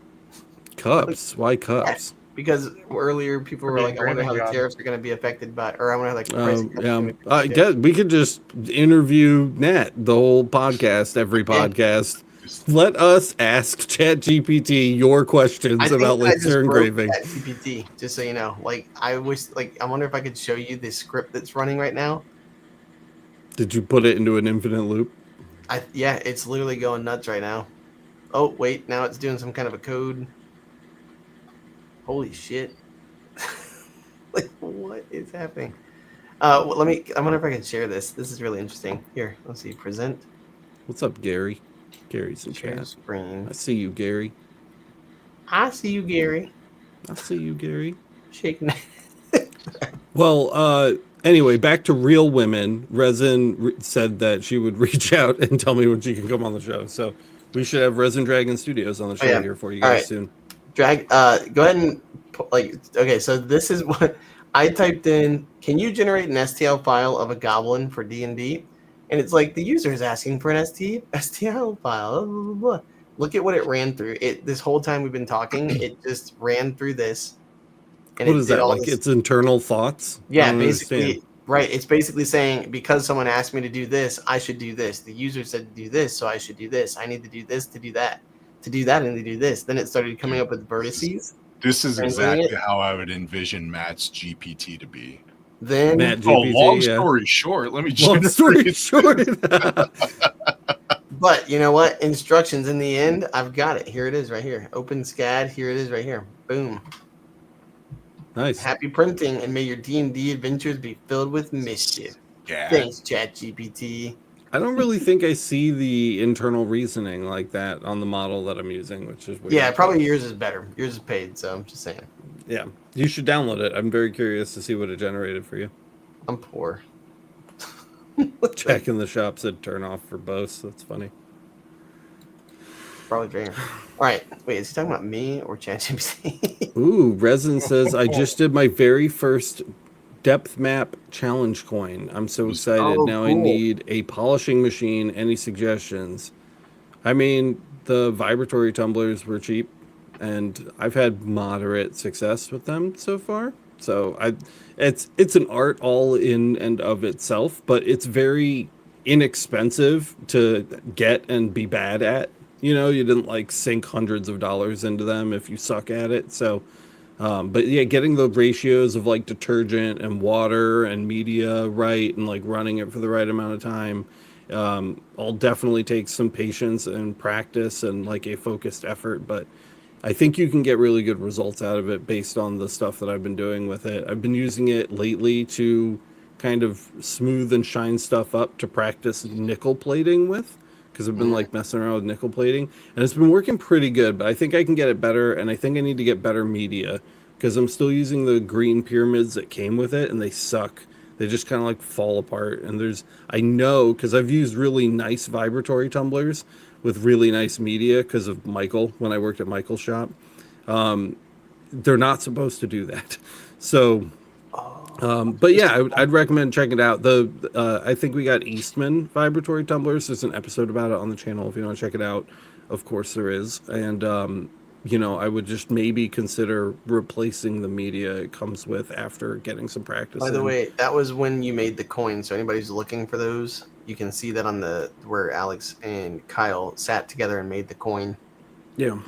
Cups? Why cups? Because earlier people were Being like, I wonder how the branding job. tariffs are going to be affected by, or I wonder how the price of cups are Yeah, gonna be I affected. guess we could just interview Nat the whole podcast, every Yeah. podcast. Let us ask ChatGPT your questions I think about I just laser broke engraving. ChatGPT, just so you know. Like, I wish, like, I wonder if I could show you the script that's running right now. Did you put it into an infinite loop? Yeah, it's literally going nuts right now. Oh, wait, now it's doing some kind of a code. Holy shit. Like, what is happening? Well, I wonder if I can share this. This is really interesting. Here, let's see, present, What's up, Gary? Gary's in share chat. screen. I see you, Gary. I see you, Gary. I see you, Gary. Shaking. Well, anyway, back to real women. Resin said that she would reach out and tell me when she can come on the show. So we should have Resin Dragon Studios on the show yeah. here for you All guys right. soon. Go ahead and okay, so this is what I typed in. Can you generate an STL file of a goblin for D&D? And it's like the user is asking for an STL file. Blah, blah, blah. Look at what it ran through. This whole time we've been talking, it just ran through this. And What it is did that? all Like this- its internal thoughts? I yeah, don't basically, understand. right. It's basically saying because someone asked me to do this, I should do this. The user said to do this, so I should do this. I need to do this to do that. To do that, I need to do this. Then it started coming up with vertices. This is And exactly it- how I would envision Matt's GPT to be. Then Matt Oh, GPT, long yeah. story short, let me Long story short. But you know what? Instructions in the end, I've got it. Here it is right here. Open SCAD. Here it is right here. Boom. Nice. Happy printing, and may your D&D adventures be filled with mischief. Yeah. Thanks, ChatGPT. I don't really think I see the internal reasoning like that on the model that I'm using, which is weird. Yeah, probably yours is better. Yours is paid, so I'm just saying. Yeah, you should download it. I'm very curious to see what it generated for you. I'm poor. Check in the shop said turn off for both. That's funny. Probably fair. All right. Wait, is he talking about me or ChatGPT? Ooh, Resin says I just did my very first depth map challenge coin. I'm so excited. Oh, Now I cool. need a polishing machine. Any suggestions? I mean, the vibratory tumblers were cheap, and I've had moderate success with them so far. So it's an art all in and of itself, but it's very inexpensive to get and be bad at. You know, you didn't like sink hundreds of dollars into them if you suck at it. So, but yeah, getting the ratios of like detergent and water and media right and like running it for the right amount of time, all definitely takes some patience and practice and like a focused effort. But I think you can get really good results out of it based on the stuff that I've been doing with it. I've been using it lately to kind of smooth and shine stuff up to practice nickel plating with, because I've been like messing around with nickel plating and it's been working pretty good, but I think I can get it better. And I think I need to get better media because I'm still using the green pyramids that came with it and they suck. They just kind of like fall apart. And I know because I've used really nice vibratory tumblers with really nice media because of Michael when I worked at Michael's shop. They're not supposed to do that. So, but yeah, I'd recommend checking it out. I think we got Eastman vibratory tumblers. There's an episode about it on the channel if you want to check it out. Of course there is. And I would just maybe consider replacing the media it comes with after getting some practice. By the in. way, that was when you made the coin. So anybody who's looking for those, you can see that on the where Alex and Kyle sat together and made the coin. Yeah.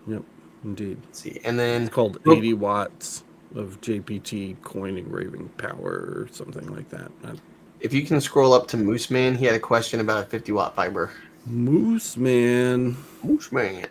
Yep. Indeed. Let's see, and then It's called 80 watts of JPT coin engraving power or something like that. if you can scroll up to Moose Man, he had a question about a 50-watt fiber. Moose Man. Moose Man.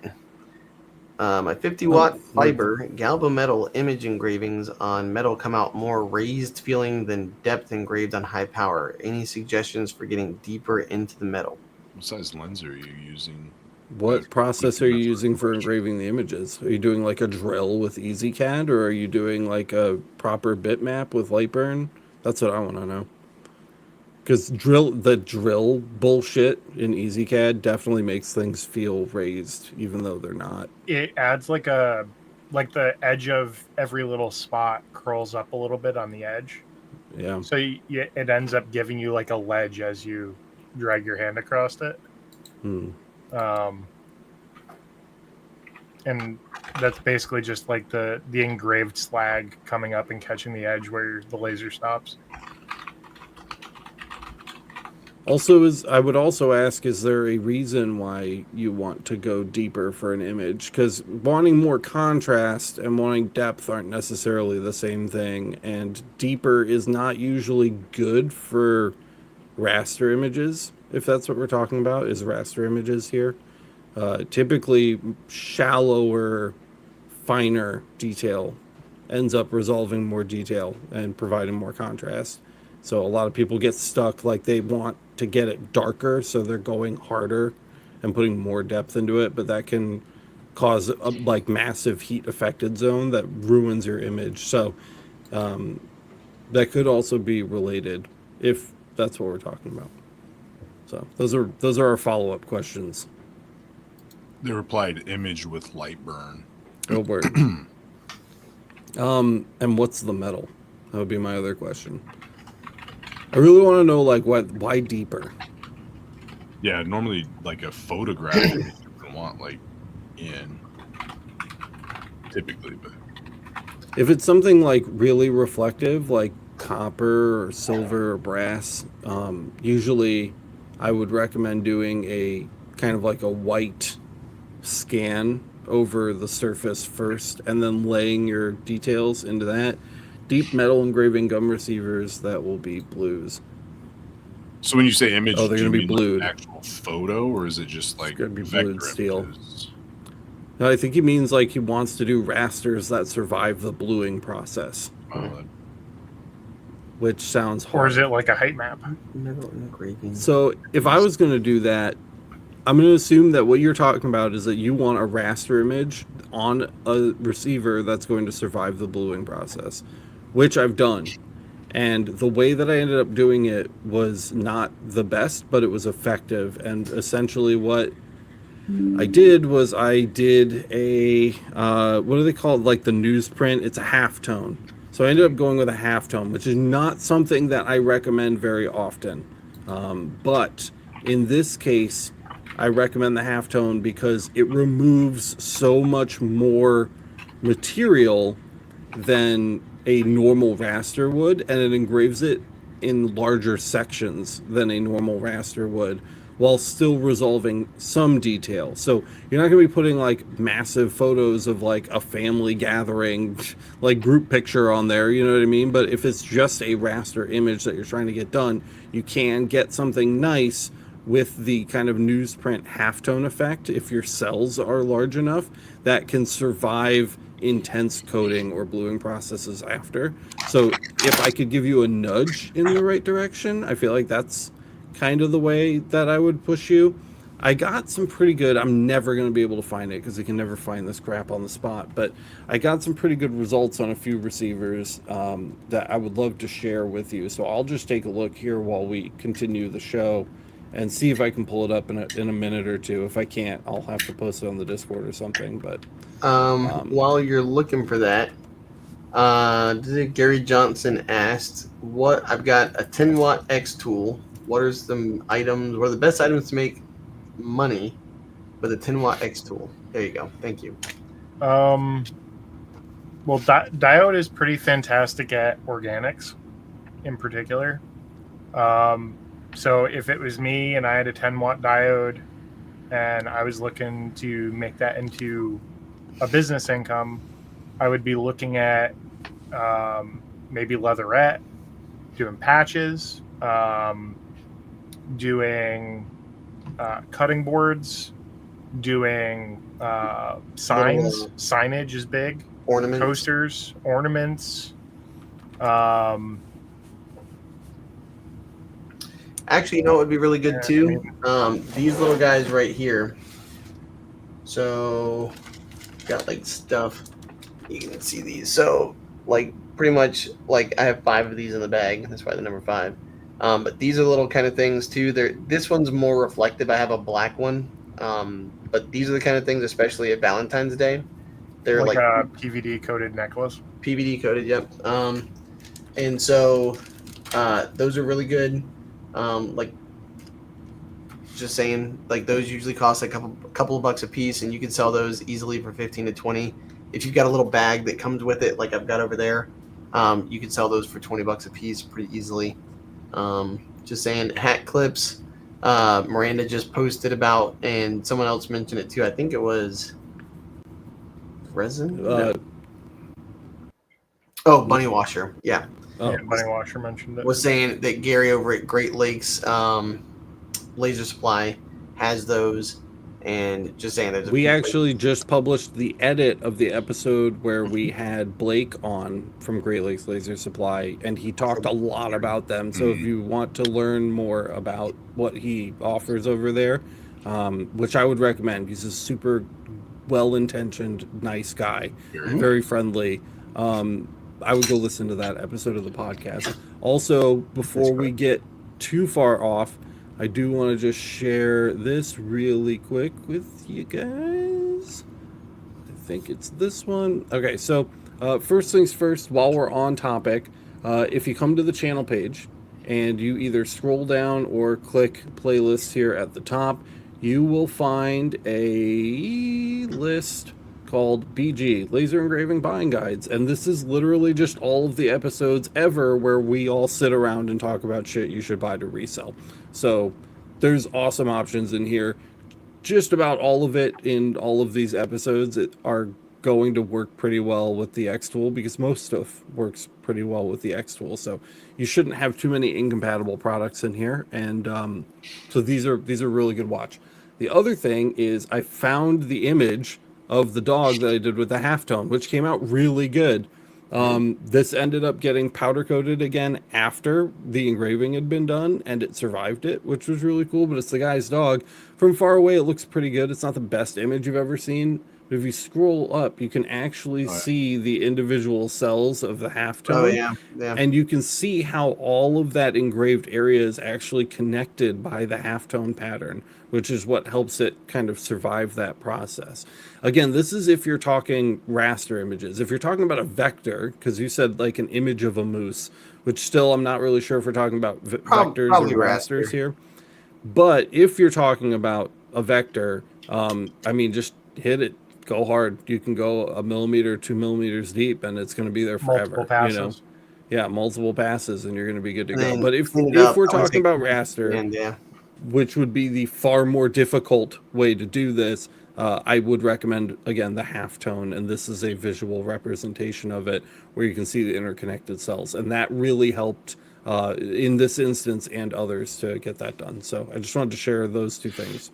A 50-watt fiber galvo metal image engravings on metal come out more raised feeling than depth engraved on high power. Any suggestions for getting deeper into the metal? What size lens are you using? What process are you using for engraving the images? Are you doing like a drill with EasyCAD, or are you doing like a proper bitmap with Lightburn? That's what I want to know. Because the drill bullshit in EasyCAD definitely makes things feel raised, even though they're not. It adds like the edge of every little spot curls up a little bit on the edge. Yeah. So it ends up giving you like a ledge as you drag your hand across it. And that's basically just like the engraved slag coming up and catching the edge where the laser stops. Also, I would also ask, is there a reason why you want to go deeper for an image? Because wanting more contrast and wanting depth aren't necessarily the same thing, and deeper is not usually good for raster images, if that's what we're talking about, is raster images here. Typically, shallower, finer detail ends up resolving more detail and providing more contrast. So a lot of people get stuck, like they want to get it darker, so they're going harder and putting more depth into it, but that can cause a like massive heat affected zone that ruins your image. So that could also be related if that's what we're talking about. So those are our follow-up questions. They replied image with Lightburn. Oh word. And what's the metal? That would be my other question. I really want to know, like, why deeper? Yeah, normally like a photograph you would want like in typically, but If it's something like really reflective, like copper or silver or brass, usually I would recommend doing a kind of like a white scan over the surface first and then laying your details into that. Deep metal engraving gum receivers, that will be blues. so when you say image, Oh, they're do you gonna be mean like blued. an actual photo, or is it just like gonna be vector blued steel. images? No, I think he means like he wants to do rasters that survive the bluing process, which sounds hard. Or is it like a height map? Metal engraving. So if I was going to do that, I'm going to assume that what you're talking about is that you want a raster image on a receiver that's going to survive the bluing process, which I've done. And the way that I ended up doing it was not the best, but it was effective. And essentially what I did was I did a, what do they call it? Like the newsprint. It's a halftone. So I ended up going with a halftone, which is not something that I recommend very often. But in this case, I recommend the halftone because it removes so much more material than a normal raster would, and it engraves it in larger sections than a normal raster would, while still resolving some detail. So you're not going to be putting like massive photos of like a family gathering, like group picture on there, you know what I mean? But if it's just a raster image that you're trying to get done, you can get something nice with the kind of newsprint halftone effect if your cells are large enough that can survive intense coding or bluing processes after. So if I could give you a nudge in the right direction, I feel like that's kind of the way that I would push you. I got some pretty good, I'm never going to be able to find it because you can never find this crap on the spot, but I got some pretty good results on a few receivers that I would love to share with you. So I'll just take a look here while we continue the show and see if I can pull it up in a minute or two. If I can't, I'll have to post it on the Discord or something. But while you're looking for that, Gary Johnson asked, I've got a 10-watt X tool. What are some items? What are the best items to make money? With a 10-watt X tool. There you go. Thank you. Well, Diode is pretty fantastic at organics, in particular. So if it was me and I had a 10-watt diode, and I was looking to make that into a business income, I would be looking at maybe leatherette, doing patches, doing cutting boards, doing signs. Signage is big. Ornaments. Coasters, ornaments. Actually, you know what would be really good Yeah, too? These little guys right here. So, got like stuff. You can see these. So, like pretty much, like I have 5 of these in the bag. That's why the number 5. But these are little kind of things too. This one's more reflective. I have a black one. But these are the kind of things, especially at Valentine's Day. They're like a PVD coated necklace. PVD coated, yep. And so those are really good. Like just saying, like those usually cost a couple of bucks a piece, and you can sell those easily for 15 to 20. If you've got a little bag that comes with it, like I've got over there, you can sell those for 20 bucks a piece pretty easily. Just saying, hat clips. Miranda just posted about, and someone else mentioned it too. I think it was resin. Oh, bunny washer. Yeah. Oh. Yeah, Bunny Washer mentioned it. Was saying that Gary over at Great Lakes Laser Supply has those, and just saying that We actually just published the edit of the episode where we had Blake on from Great Lakes Laser Supply, and he talked a lot about them. So if you want to learn more about what he offers over there, which I would recommend, he's a super well-intentioned, nice guy, very friendly. I would go listen to that episode of the podcast. Also, before we get too far off, I do want to just share this really quick with you guys. I think it's this one. Okay, so first things first, while we're on topic, if you come to the channel page and you either scroll down or click playlists here at the top, you will find a list called BG, Laser Engraving Buying Guides. And this is literally just all of the episodes ever where we all sit around and talk about shit you should buy to resell. So there's awesome options in here. Just about all of it in all of these episodes are going to work pretty well with the X tool, because most stuff works pretty well with the X tool. So you shouldn't have too many incompatible products in here. And so these are really good watch. The other thing is I found the image of the dog that I did with the halftone, which came out really good. This ended up getting powder coated again after the engraving had been done, and it survived it, which was really cool. But it's the guy's dog. From far away, it looks pretty good. It's not the best image you've ever seen, but if you scroll up, you can actually see the individual cells of the halftone. Oh yeah. And you can see how all of that engraved area is actually connected by the halftone pattern, which is what helps it kind of survive that process. Again, this is if you're talking raster images. If you're talking about a vector, because you said like an image of a moose, which still I'm not really sure if we're talking about vectors or rasters here. But if you're talking about a vector, I mean, just hit it. Go hard. You can go 1 millimeter, 2 millimeters deep, and it's going to be there forever. Multiple passes. You know? Yeah, multiple passes, and you're going to be good to go. But if we're talking about raster, which would be the far more difficult way to do this, I would recommend, again, the halftone, and this is a visual representation of it where you can see the interconnected cells, and that really helped in this instance and others to get that done. So I just wanted to share those two things.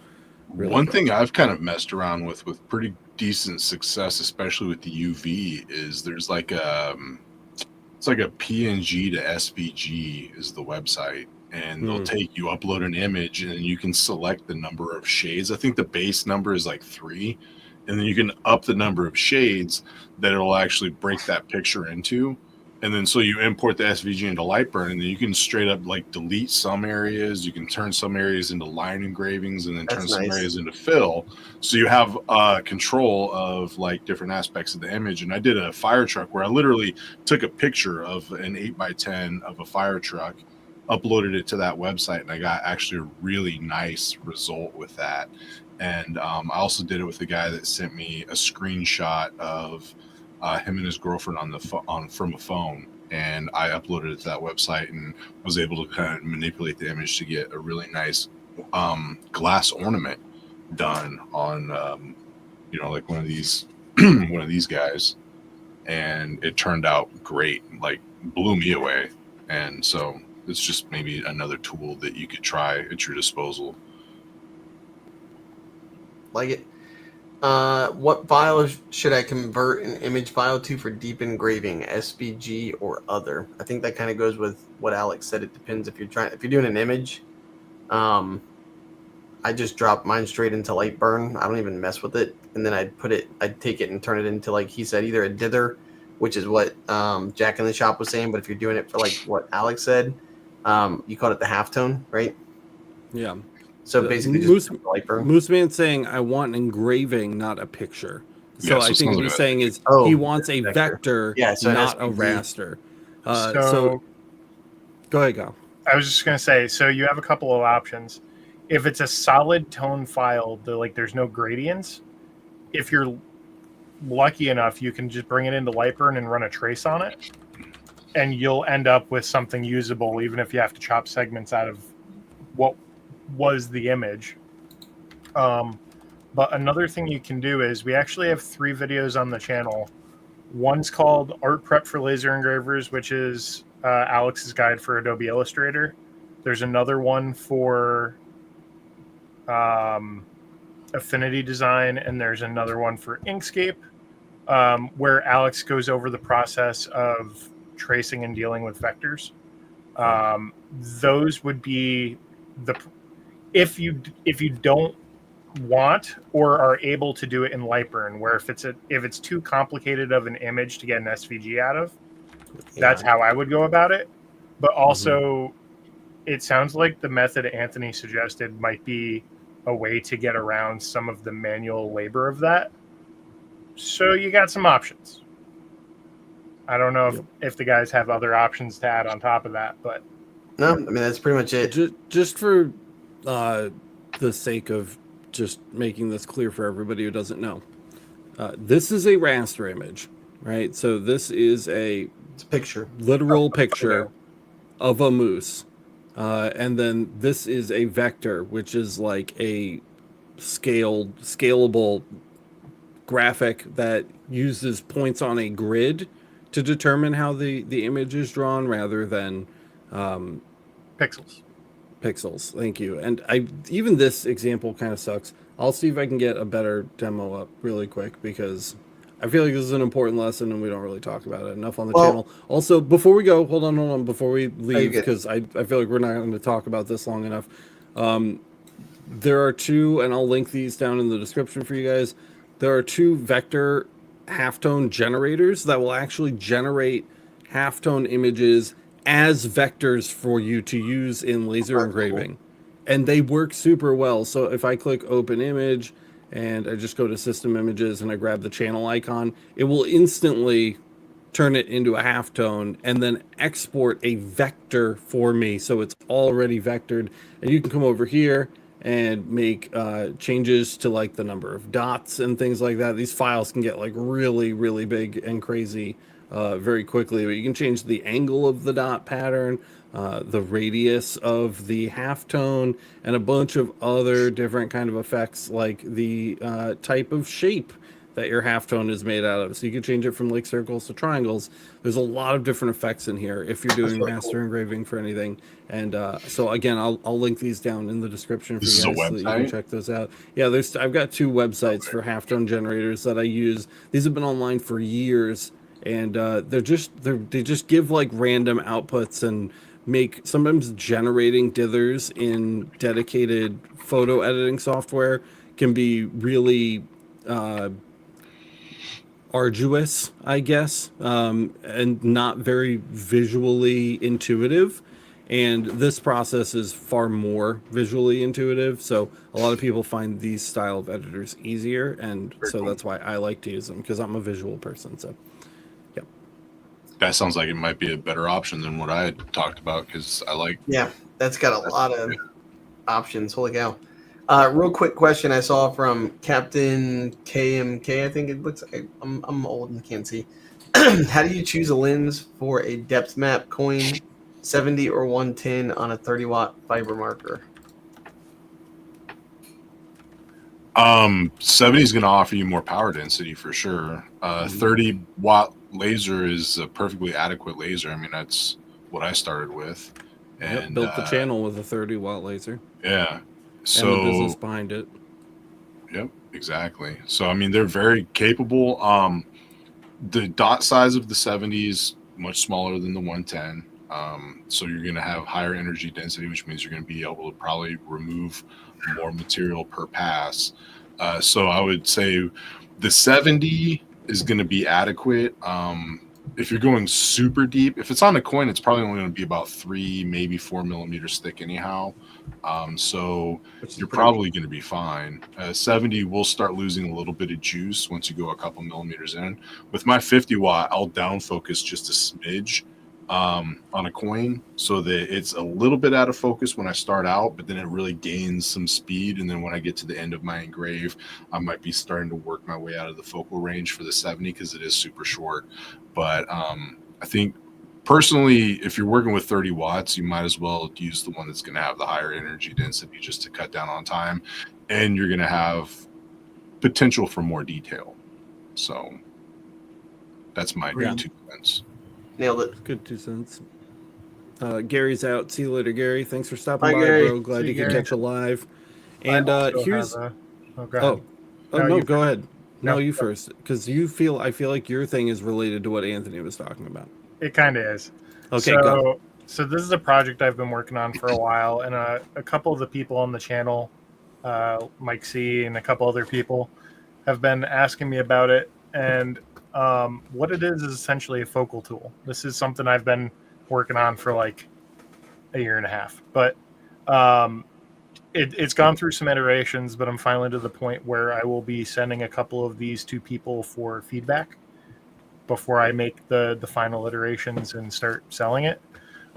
One thing I've kind of messed around with pretty decent success, especially with the UV, is there's like it's like a PNG to SVG is the website, and they'll take you upload an image and you can select the number of shades. I think the base number is like 3, and then you can up the number of shades that it'll actually break that picture into. And then so you import the SVG into Lightburn, and then you can straight up like delete some areas. You can turn some areas into line engravings, and then turn some areas into fill. So you have control of like different aspects of the image. And I did a fire truck where I literally took a picture of an 8x10 of a fire truck, uploaded it to that website, and I got actually a really nice result with that. And I also did it with a guy that sent me a screenshot of him and his girlfriend from a phone, and I uploaded it to that website and was able to kind of manipulate the image to get a really nice glass ornament done on like one of these one of these guys, and it turned out great, like blew me away. And so it's just maybe another tool that you could try at your disposal. Like it. What file should I convert an image file to for deep engraving, SVG or other? I think that kind of goes with what Alex said. It depends if you're doing an image. I just drop mine straight into Lightburn. I don't even mess with it, and then I'd take it and turn it into, like he said, either a dither, which is what Jack in the Shop was saying. But if you're doing it for like what Alex said, you called it the halftone, right? Yeah. So basically, Moose, just Lightburn. Mooseman saying, I want an engraving, not a picture. So I think what he's saying is he wants a vector, so not a raster. So go ahead, go. I was just going to say, so you have a couple of options. If it's a solid tone file, there's no gradients. If you're lucky enough, you can just bring it into Lightburn and run a trace on it, and you'll end up with something usable, even if you have to chop segments out of what was the image. But another thing you can do is we actually have 3 videos on the channel. One's called Art Prep for Laser Engravers, which is Alex's guide for Adobe Illustrator. There's another one for Affinity Design, and there's another one for Inkscape, where Alex goes over the process of tracing and dealing with vectors. Those would be if you don't want or are able to do it in Lightburn, where if it's too complicated of an image to get an SVG out of, that's how I would go about it. But also, it sounds like the method Anthony suggested might be a way to get around some of the manual labor of that. So you got some options. I don't know if the guys have other options to add on top of that, but no, I mean that's pretty much it. Just for the sake of just making this clear for everybody who doesn't know, this is a raster image, right? So this is it's a picture, literal picture of a moose. And then this is a vector, which is like a scalable graphic that uses points on a grid to determine how the image is drawn rather than pixels. Thank you. And even this example kind of sucks. I'll see if I can get a better demo up really quick, because I feel like this is an important lesson and we don't really talk about it enough on the channel. Also, before we go, hold on, before we leave, because I feel like we're not going to talk about this long enough. There are 2, and I'll link these down in the description for you guys. There are 2 vector halftone generators that will actually generate halftone images as vectors for you to use in laser engraving. And they work super well. So if I click open image and I just go to system images and I grab the channel icon, it will instantly turn it into a halftone and then export a vector for me. So it's already vectored, and you can come over here and make changes to like the number of dots and things like that. These files can get like really, really big and crazy very quickly, but you can change the angle of the dot pattern, the radius of the halftone, and a bunch of other different kind of effects, like the type of shape that your halftone is made out of. So you can change it from like circles to triangles. There's a lot of different effects in here if you're doing master engraving for anything. And so again, I'll link these down in the description for you guys so that you can check those out. Yeah, I've got 2 websites for halftone generators that I use. These have been online for years, and they just give like random outputs and make sometimes generating dithers in dedicated photo editing software can be really arduous, I guess, and not very visually intuitive. And this process is far more visually intuitive. So a lot of people find these style of editors easier. And so that's why I like to use them, because I'm a visual person. So, yeah. that sounds like it might be a better option than what I had talked about because I like. Yeah, that's got a lot of options. Holy cow. Real quick question I saw from Captain KMK. I think it looks like I'm old and can't see. How do you choose a lens for a depth map coin 70 or 110 on a 30-watt fiber marker? 70 is going to offer you more power density for sure. 30-watt laser is a perfectly adequate laser. I mean, that's what I started with. And built the channel with a 30-watt laser. Yeah. And the business behind it. Yep, exactly. So I mean, they're very capable. The dot size of the 70 is much smaller than the 110. So you're going to have higher energy density, which means you're going to be able to probably remove more material per pass. So I would say the 70 is going to be adequate. If you're going super deep, if it's on a coin, it's probably only going to be about 3, maybe 4 millimeters thick anyhow. So you're probably going to be fine. 70 will start losing a little bit of juice once you go a couple millimeters in. With my 50 watt, I'll down focus just a smidge on a coin so that it's a little bit out of focus when I start out, but then it really gains some speed. And then when I get to the end of my engrave, I might be starting to work my way out of the focal range for the 70 because it is super short. But I think personally, if you're working with 30 watts, you might as well use the one that's going to have the higher energy density just to cut down on time. And you're going to have potential for more detail. So that's my 2 cents. Nailed it. Good 2 cents. Gary's out. See you later, Gary. Thanks for stopping Bye, by, Gary. bro. Glad See you you, could Gary. catch a live. And here's go ahead. no, No, you go ahead. No, No. you first, because I feel like your thing is related to what Anthony was talking about. It kind of is. Okay, go. So this is a project I've been working on for a while, and a couple of the people on the channel, Mike C and a couple other people, have been asking me about it. And what it is essentially a focal tool. This is something I've been working on for like a year and a half. But it's gone through some iterations, but I'm finally to the point where I will be sending a couple of these to people for feedback before I make the final iterations and start selling it.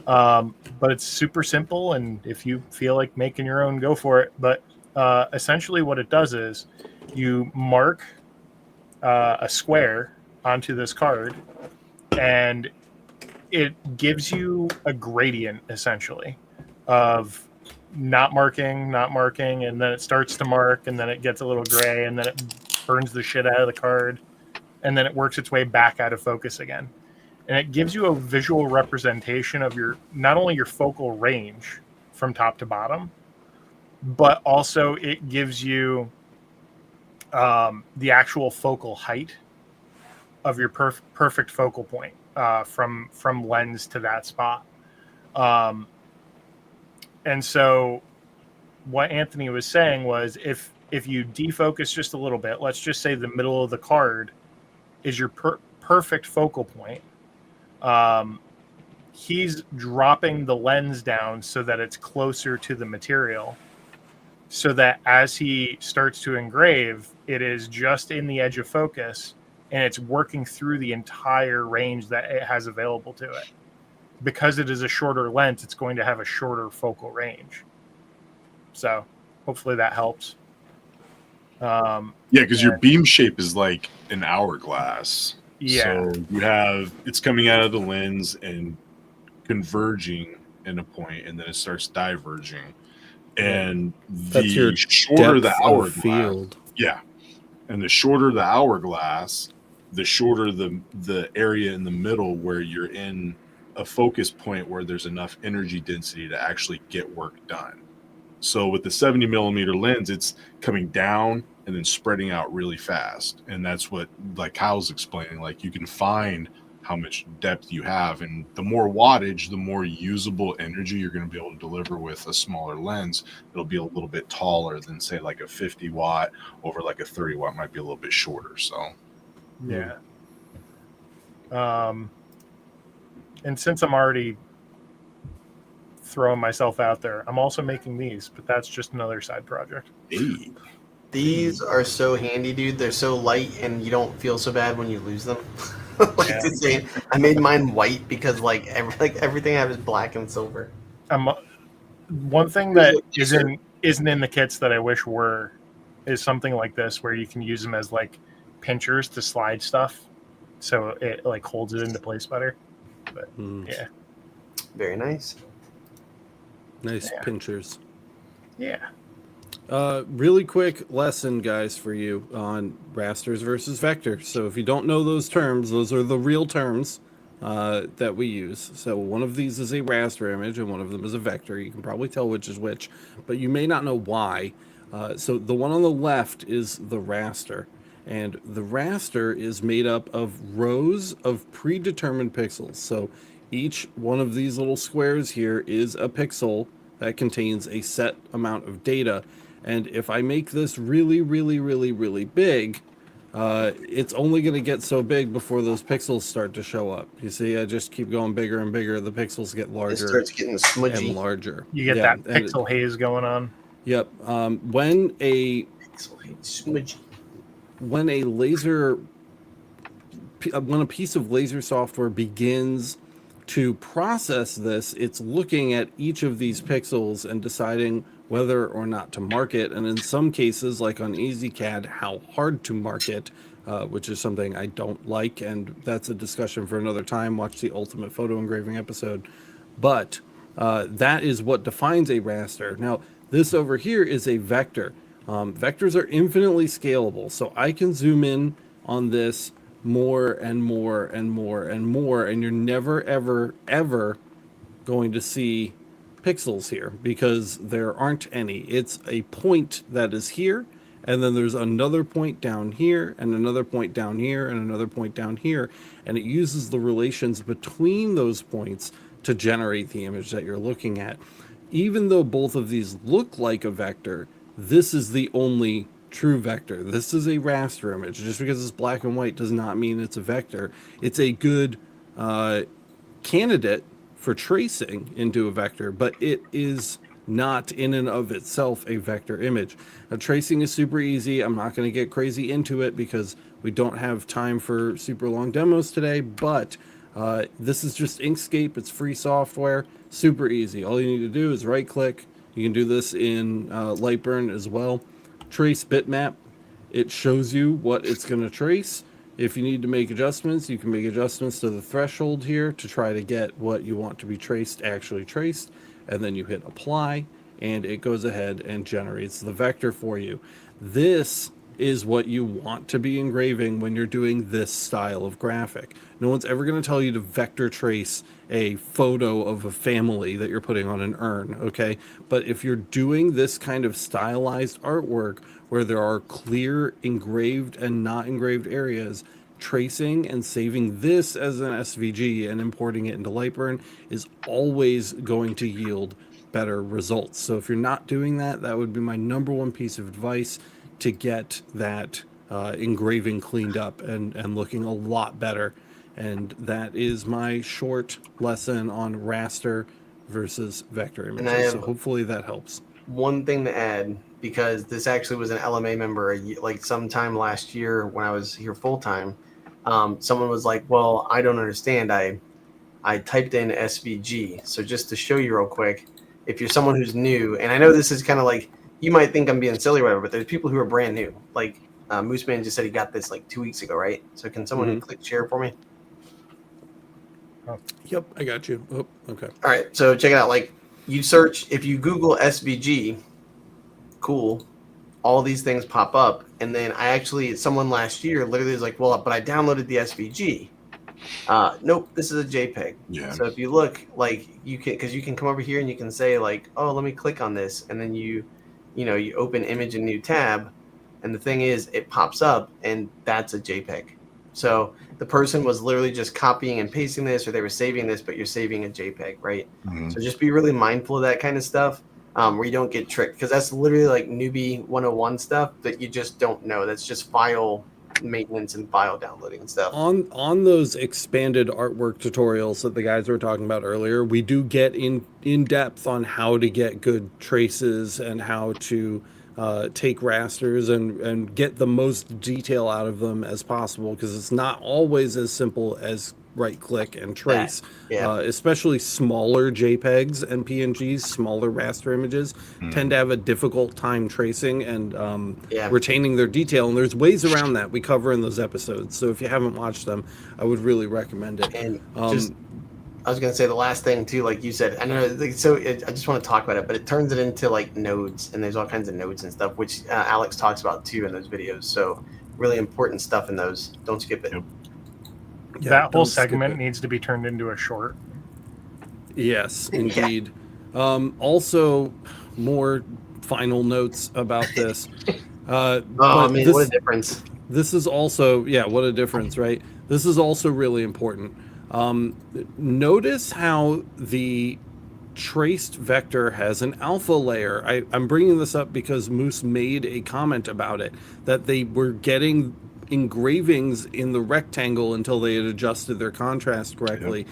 But it's super simple, and if you feel like making your own, go for it. But essentially what it does is you mark a square onto this card, and it gives you a gradient essentially of not marking, and then it starts to mark, and then it gets a little gray, and then it burns the shit out of the card, and then it works its way back out of focus again. And it gives you a visual representation of your, not only your focal range from top to bottom, but also it gives you the actual focal height of your perfect focal point from lens to that spot. And so what Anthony was saying was if you defocus just a little bit, let's just say the middle of the card is your perfect focal point. He's dropping the lens down so that it's closer to the material, so that as he starts to engrave, it is just in the edge of focus, and it's working through the entire range that it has available to it. Because it is a shorter lens, it's going to have a shorter focal range. So hopefully that helps. Yeah, because your beam shape is like an hourglass. Yeah. So it's coming out of the lens and converging in a point, and then it starts diverging. And That's your shorter the depth of hourglass, field. yeah, and the shorter the hourglass, the shorter the area in the middle where you're in a focus point where there's enough energy density to actually get work done. So with the 70 millimeter lens, it's coming down and then spreading out really fast. And that's what, like Kyle's explaining, like you can find how much depth you have, and the more wattage, the more usable energy you're going to be able to deliver with a smaller lens. It'll be a little bit taller than say like a 50 watt over like a 30 watt might be a little bit shorter. So Yeah. And since I'm already throwing myself out there, I'm also making these, but that's just another side project. hey, These are so handy, dude. They're so light, and you don't feel so bad when you lose them. Like, Yeah. it's insane. I made mine white because like everything I have is black and silver. One thing that isn't in the kits that I wish were is something like this where you can use them as like pinchers to slide stuff, so it like holds it into place better. But yeah, Very nice. Nice Yeah. pinchers. yeah. Really quick lesson, guys, for you on rasters versus vectors. So if you don't know those terms, those are the real terms that we use. So one of these is a raster image and one of them is a vector. You can probably tell which is which, but you may not know why. So the one on the left is the raster. And the raster is made up of rows of predetermined pixels. So each one of these little squares here is a pixel that contains a set amount of data. And if I make this really, really, really, really big, it's only going to get so big before those pixels start to show up. You see, I just keep going bigger and bigger. The pixels get It larger starts getting smudgy. and larger. You get that pixel haze going on. Yep. When a Pixel hate smudgy. when a piece of laser software begins to process this, it's looking at each of these pixels and deciding whether or not to mark it, and in some cases, like on EasyCAD, how hard to mark it, which is something I don't like, and that's a discussion for another time. Watch the Ultimate Photo Engraving episode. But that is what defines a raster. Now, this over here is a vector. Vectors are infinitely scalable, so I can zoom in on this more and more and more and more, and you're never, ever, ever going to see pixels here because there aren't any. It's a point that is here, and then there's another point down here, and another point down here, and another point down here, and it uses the relations between those points to generate the image that you're looking at. Even though both of these look like a vector, this is the only true vector. This is a raster image. Just because it's black and white does not mean it's a vector. It's a good candidate for tracing into a vector, but it is not in and of itself a vector image. Now, tracing is super easy. I'm not going to get crazy into it because we don't have time for super long demos today, but this is just Inkscape. It's free software, super easy. All you need to do is right click. You can do this in Lightburn as well. Trace bitmap. It shows you what it's going to trace. If you need to make adjustments, you can make adjustments to the threshold here to try to get what you want to be traced actually traced. And then you hit apply, and it goes ahead and generates the vector for you. This is what you want to be engraving when you're doing this style of graphic. No one's ever going to tell you to vector trace a photo of a family that you're putting on an urn, okay? But if you're doing this kind of stylized artwork where there are clear engraved and not engraved areas, tracing and saving this as an SVG and importing it into Lightburn is always going to yield better results. So if you're not doing that, that would be my number one piece of advice to get that engraving cleaned up and looking a lot better. And that is my short lesson on raster versus vector images. So hopefully that helps. One thing to add, because this actually was an LMA member like sometime last year when I was here full time. Someone was like, well, I don't understand. I typed in SVG. So just to show you real quick, if you're someone who's new, and I know this is kind of like, you might think I'm being silly or whatever, but there's people who are brand new. Like Mooseman just said he got this like 2 weeks ago, right? So can someone click share for me? Yep, I got you. Oh, okay. All right, so check it out. Like you search, if you Google SVG, cool, all these things pop up. And then someone last year literally was like, well, but I downloaded the SVG. Nope, this is a JPEG. Yeah. So if you look, like you can come over here and you can say like, oh, let me click on this, and then you open image in new tab, and the thing is, it pops up, and that's a JPEG. So the person was literally just copying and pasting this, or they were saving this, but you're saving a JPEG, right? Mhm. So just be really mindful of that kind of stuff, where you don't get tricked, because that's literally like newbie 101 stuff that you just don't know. That's just file maintenance and file downloading and stuff. On those expanded artwork tutorials that the guys were talking about earlier, we do get in depth on how to get good traces and how to take rasters and get the most detail out of them as possible, because it's not always as simple as right click and trace. Yeah. Especially smaller JPEGs and PNGs, smaller raster images tend to have a difficult time tracing and retaining their detail, and there's ways around that we cover in those episodes. So if you haven't watched them, I would really recommend it. And I was going to say the last thing too, like you said, I know. I just want to talk about it, but it turns it into like nodes, and there's all kinds of nodes and stuff, which Alex talks about too in those videos. So really important stuff in those. Don't skip it. Yep. Yeah, That whole don't skip segment it. needs to be turned into a short. Yes, indeed. Also, more final notes about this. Oh but man, this, what a difference! this is also, what a difference, right? This is also really important. Notice how the traced vector has an alpha layer. I'm bringing this up because Moose made a comment about it, that they were getting engravings in the rectangle until they had adjusted their contrast correctly. Yep.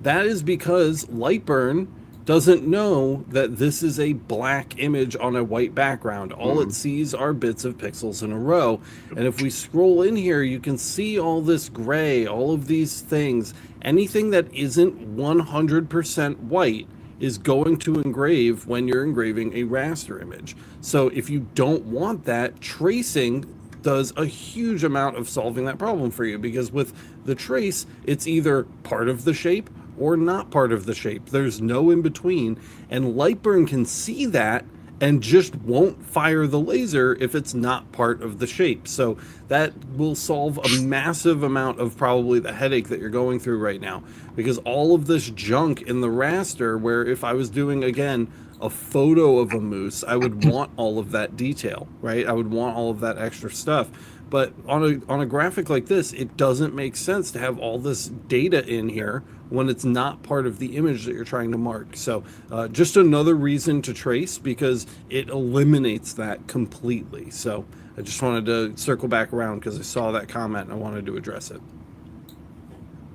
That is because Lightburn doesn't know that this is a black image on a white background. All it sees are bits of pixels in a row. And if we scroll in here, you can see all this gray, all of these things. Anything that isn't 100% white is going to engrave when you're engraving a raster image. So if you don't want that, tracing does a huge amount of solving that problem for you, because with the trace, it's either part of the shape or not part of the shape. There's no in between, and Lightburn can see that and just won't fire the laser if it's not part of the shape. So that will solve a massive amount of probably the headache that you're going through right now, because all of this junk in the raster, where if I was doing, again, a photo of a moose, I would want all of that detail, right? I would want all of that extra stuff. But on a graphic like this, it doesn't make sense to have all this data in here when it's not part of the image that you're trying to mark. So just another reason to trace, because it eliminates that completely. So I just wanted to circle back around because I saw that comment and I wanted to address it.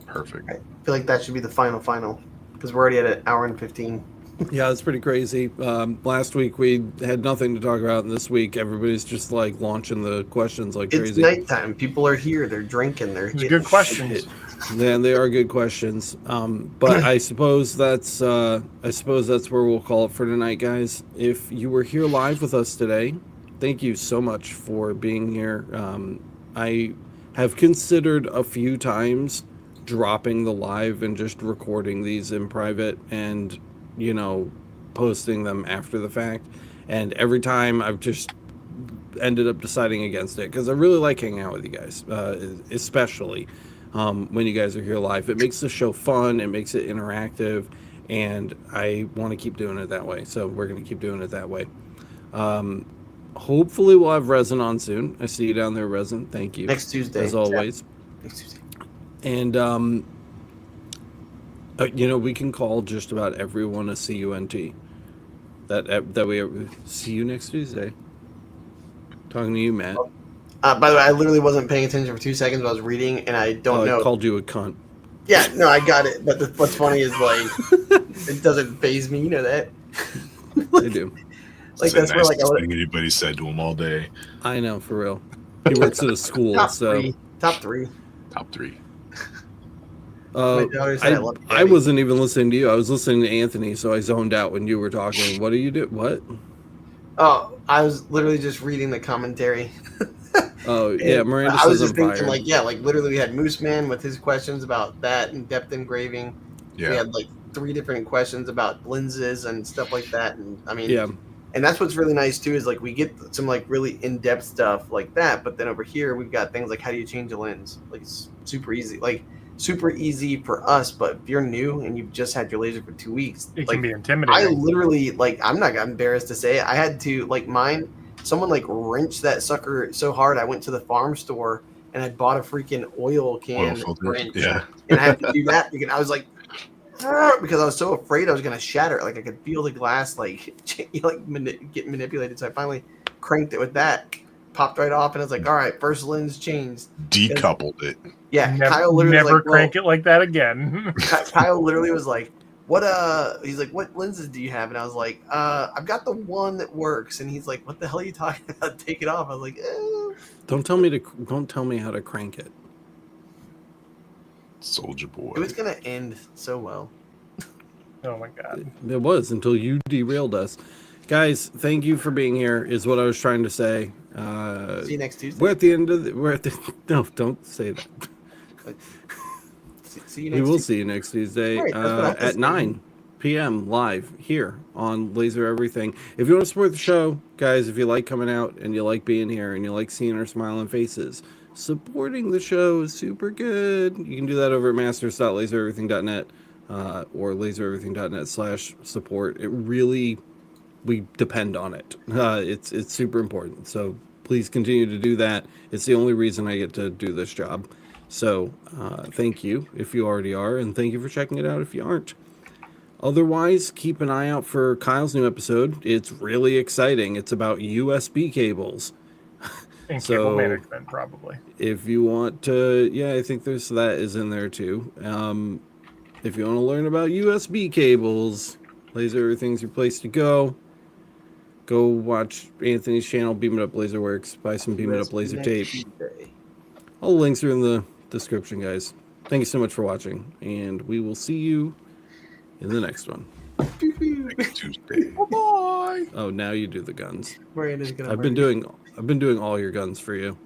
Perfect. I feel like that should be the final, because we're already at an hour and 15. Yeah, it's pretty crazy. Last week we had nothing to talk about, and this week everybody's just like launching the questions like It's crazy. nighttime. People are here. They're drinking. They're Those are good questions. Yeah, they are good questions. But I suppose that's where we'll call it for tonight, guys. If you were here live with us today, thank you so much for being here. I have considered a few times dropping the live and just recording these in private and posting them after the fact, and every time I've just ended up deciding against it, because I really like hanging out with you guys, especially when you guys are here live. It makes the show fun, it makes it interactive, and I want to keep doing it that way, so we're going to keep doing it that way. Hopefully we'll have Resin on soon. I see you down there, Resin. Thank you. Next Tuesday, as always. Next Tuesday. And we can call just about everyone a CUNT. That we see you next Tuesday. Talking to you, Matt. By the way, I literally wasn't paying attention for 2 seconds. I was reading, and I don't know. I called you a cunt. Yeah, no, I got it. But what's funny is, like, it doesn't faze me. You know that? I do. Like, It's that's the where, like, nicest thing anybody said to him all day. I know, for real. He works at a school, top so three. Top three. Top three. My daughter said, I love I wasn't even listening to you. I was listening to Anthony, so I zoned out when you were talking. What do you do? What? Oh, I was literally just reading the commentary. Oh, yeah, Miranda I was says just I'm thinking, fired. like literally we had Moose Man with his questions about that and depth engraving. Yeah. We had like 3 different questions about lenses and stuff like that. And I mean, Yeah. and that's what's really nice too, is like we get some like really in-depth stuff like that. But then over here, we've got things like how do you change a lens? Like it's super easy. Like super easy for us, but if you're new and you've just had your laser for 2 weeks, It like can be I intimidating. literally, like, I'm not embarrassed to say it. I had to, like, mine, someone, like, wrenched that sucker so hard. I went to the farm store and I bought a freaking oil can filter. wrench. Yeah. And I had to do that because I was like, "Ah," because I was so afraid I was going to shatter it. Like, I could feel the glass, like, get manipulated. So I finally cranked it with that, popped right off, and I was like, all right, first lens changed. Decoupled it. Yeah, Never, Kyle literally was never like, crank it like that again. Kyle literally was like, He's like, what lenses do you have? And I was like, I've got the one that works. And he's like, what the hell are you talking about? Take it off. I was like, Don't tell me how to crank it. Soldier boy. it was gonna end so well. Oh my god. It was until you derailed us. Guys, thank you for being here is what I was trying to say. See you next Tuesday. We're at the end of no, don't say that. See you We next will Tuesday. see you next Tuesday Right, that's what I was at saying. 9 p.m. live here on Laser Everything. If you want to support the show, guys, if you like coming out and you like being here and you like seeing our smiling faces, supporting the show is super good. You can do that over at masters.lasereverything.net or lasereverything.net/support. It really, we depend on it. It's super important. So please continue to do that. It's the only reason I get to do this job. So thank you if you already are, and thank you for checking it out if you aren't. Otherwise, keep an eye out for Kyle's new episode. It's really exciting. It's about USB cables. And So- cable management, probably. If you want to, yeah, I think there's that is in there too. If you want to learn about USB cables, Laser Everything's your place to go. Go watch Anthony's channel, Beam It Up Laser Works. Buy some Beam It Up Laser Next tape. Tuesday. All the links are in the description, guys. Thank you so much for watching, and we will see you in the next one. Next Tuesday. Oh, now you do the guns. Miranda's gonna I've been doing all your guns for you.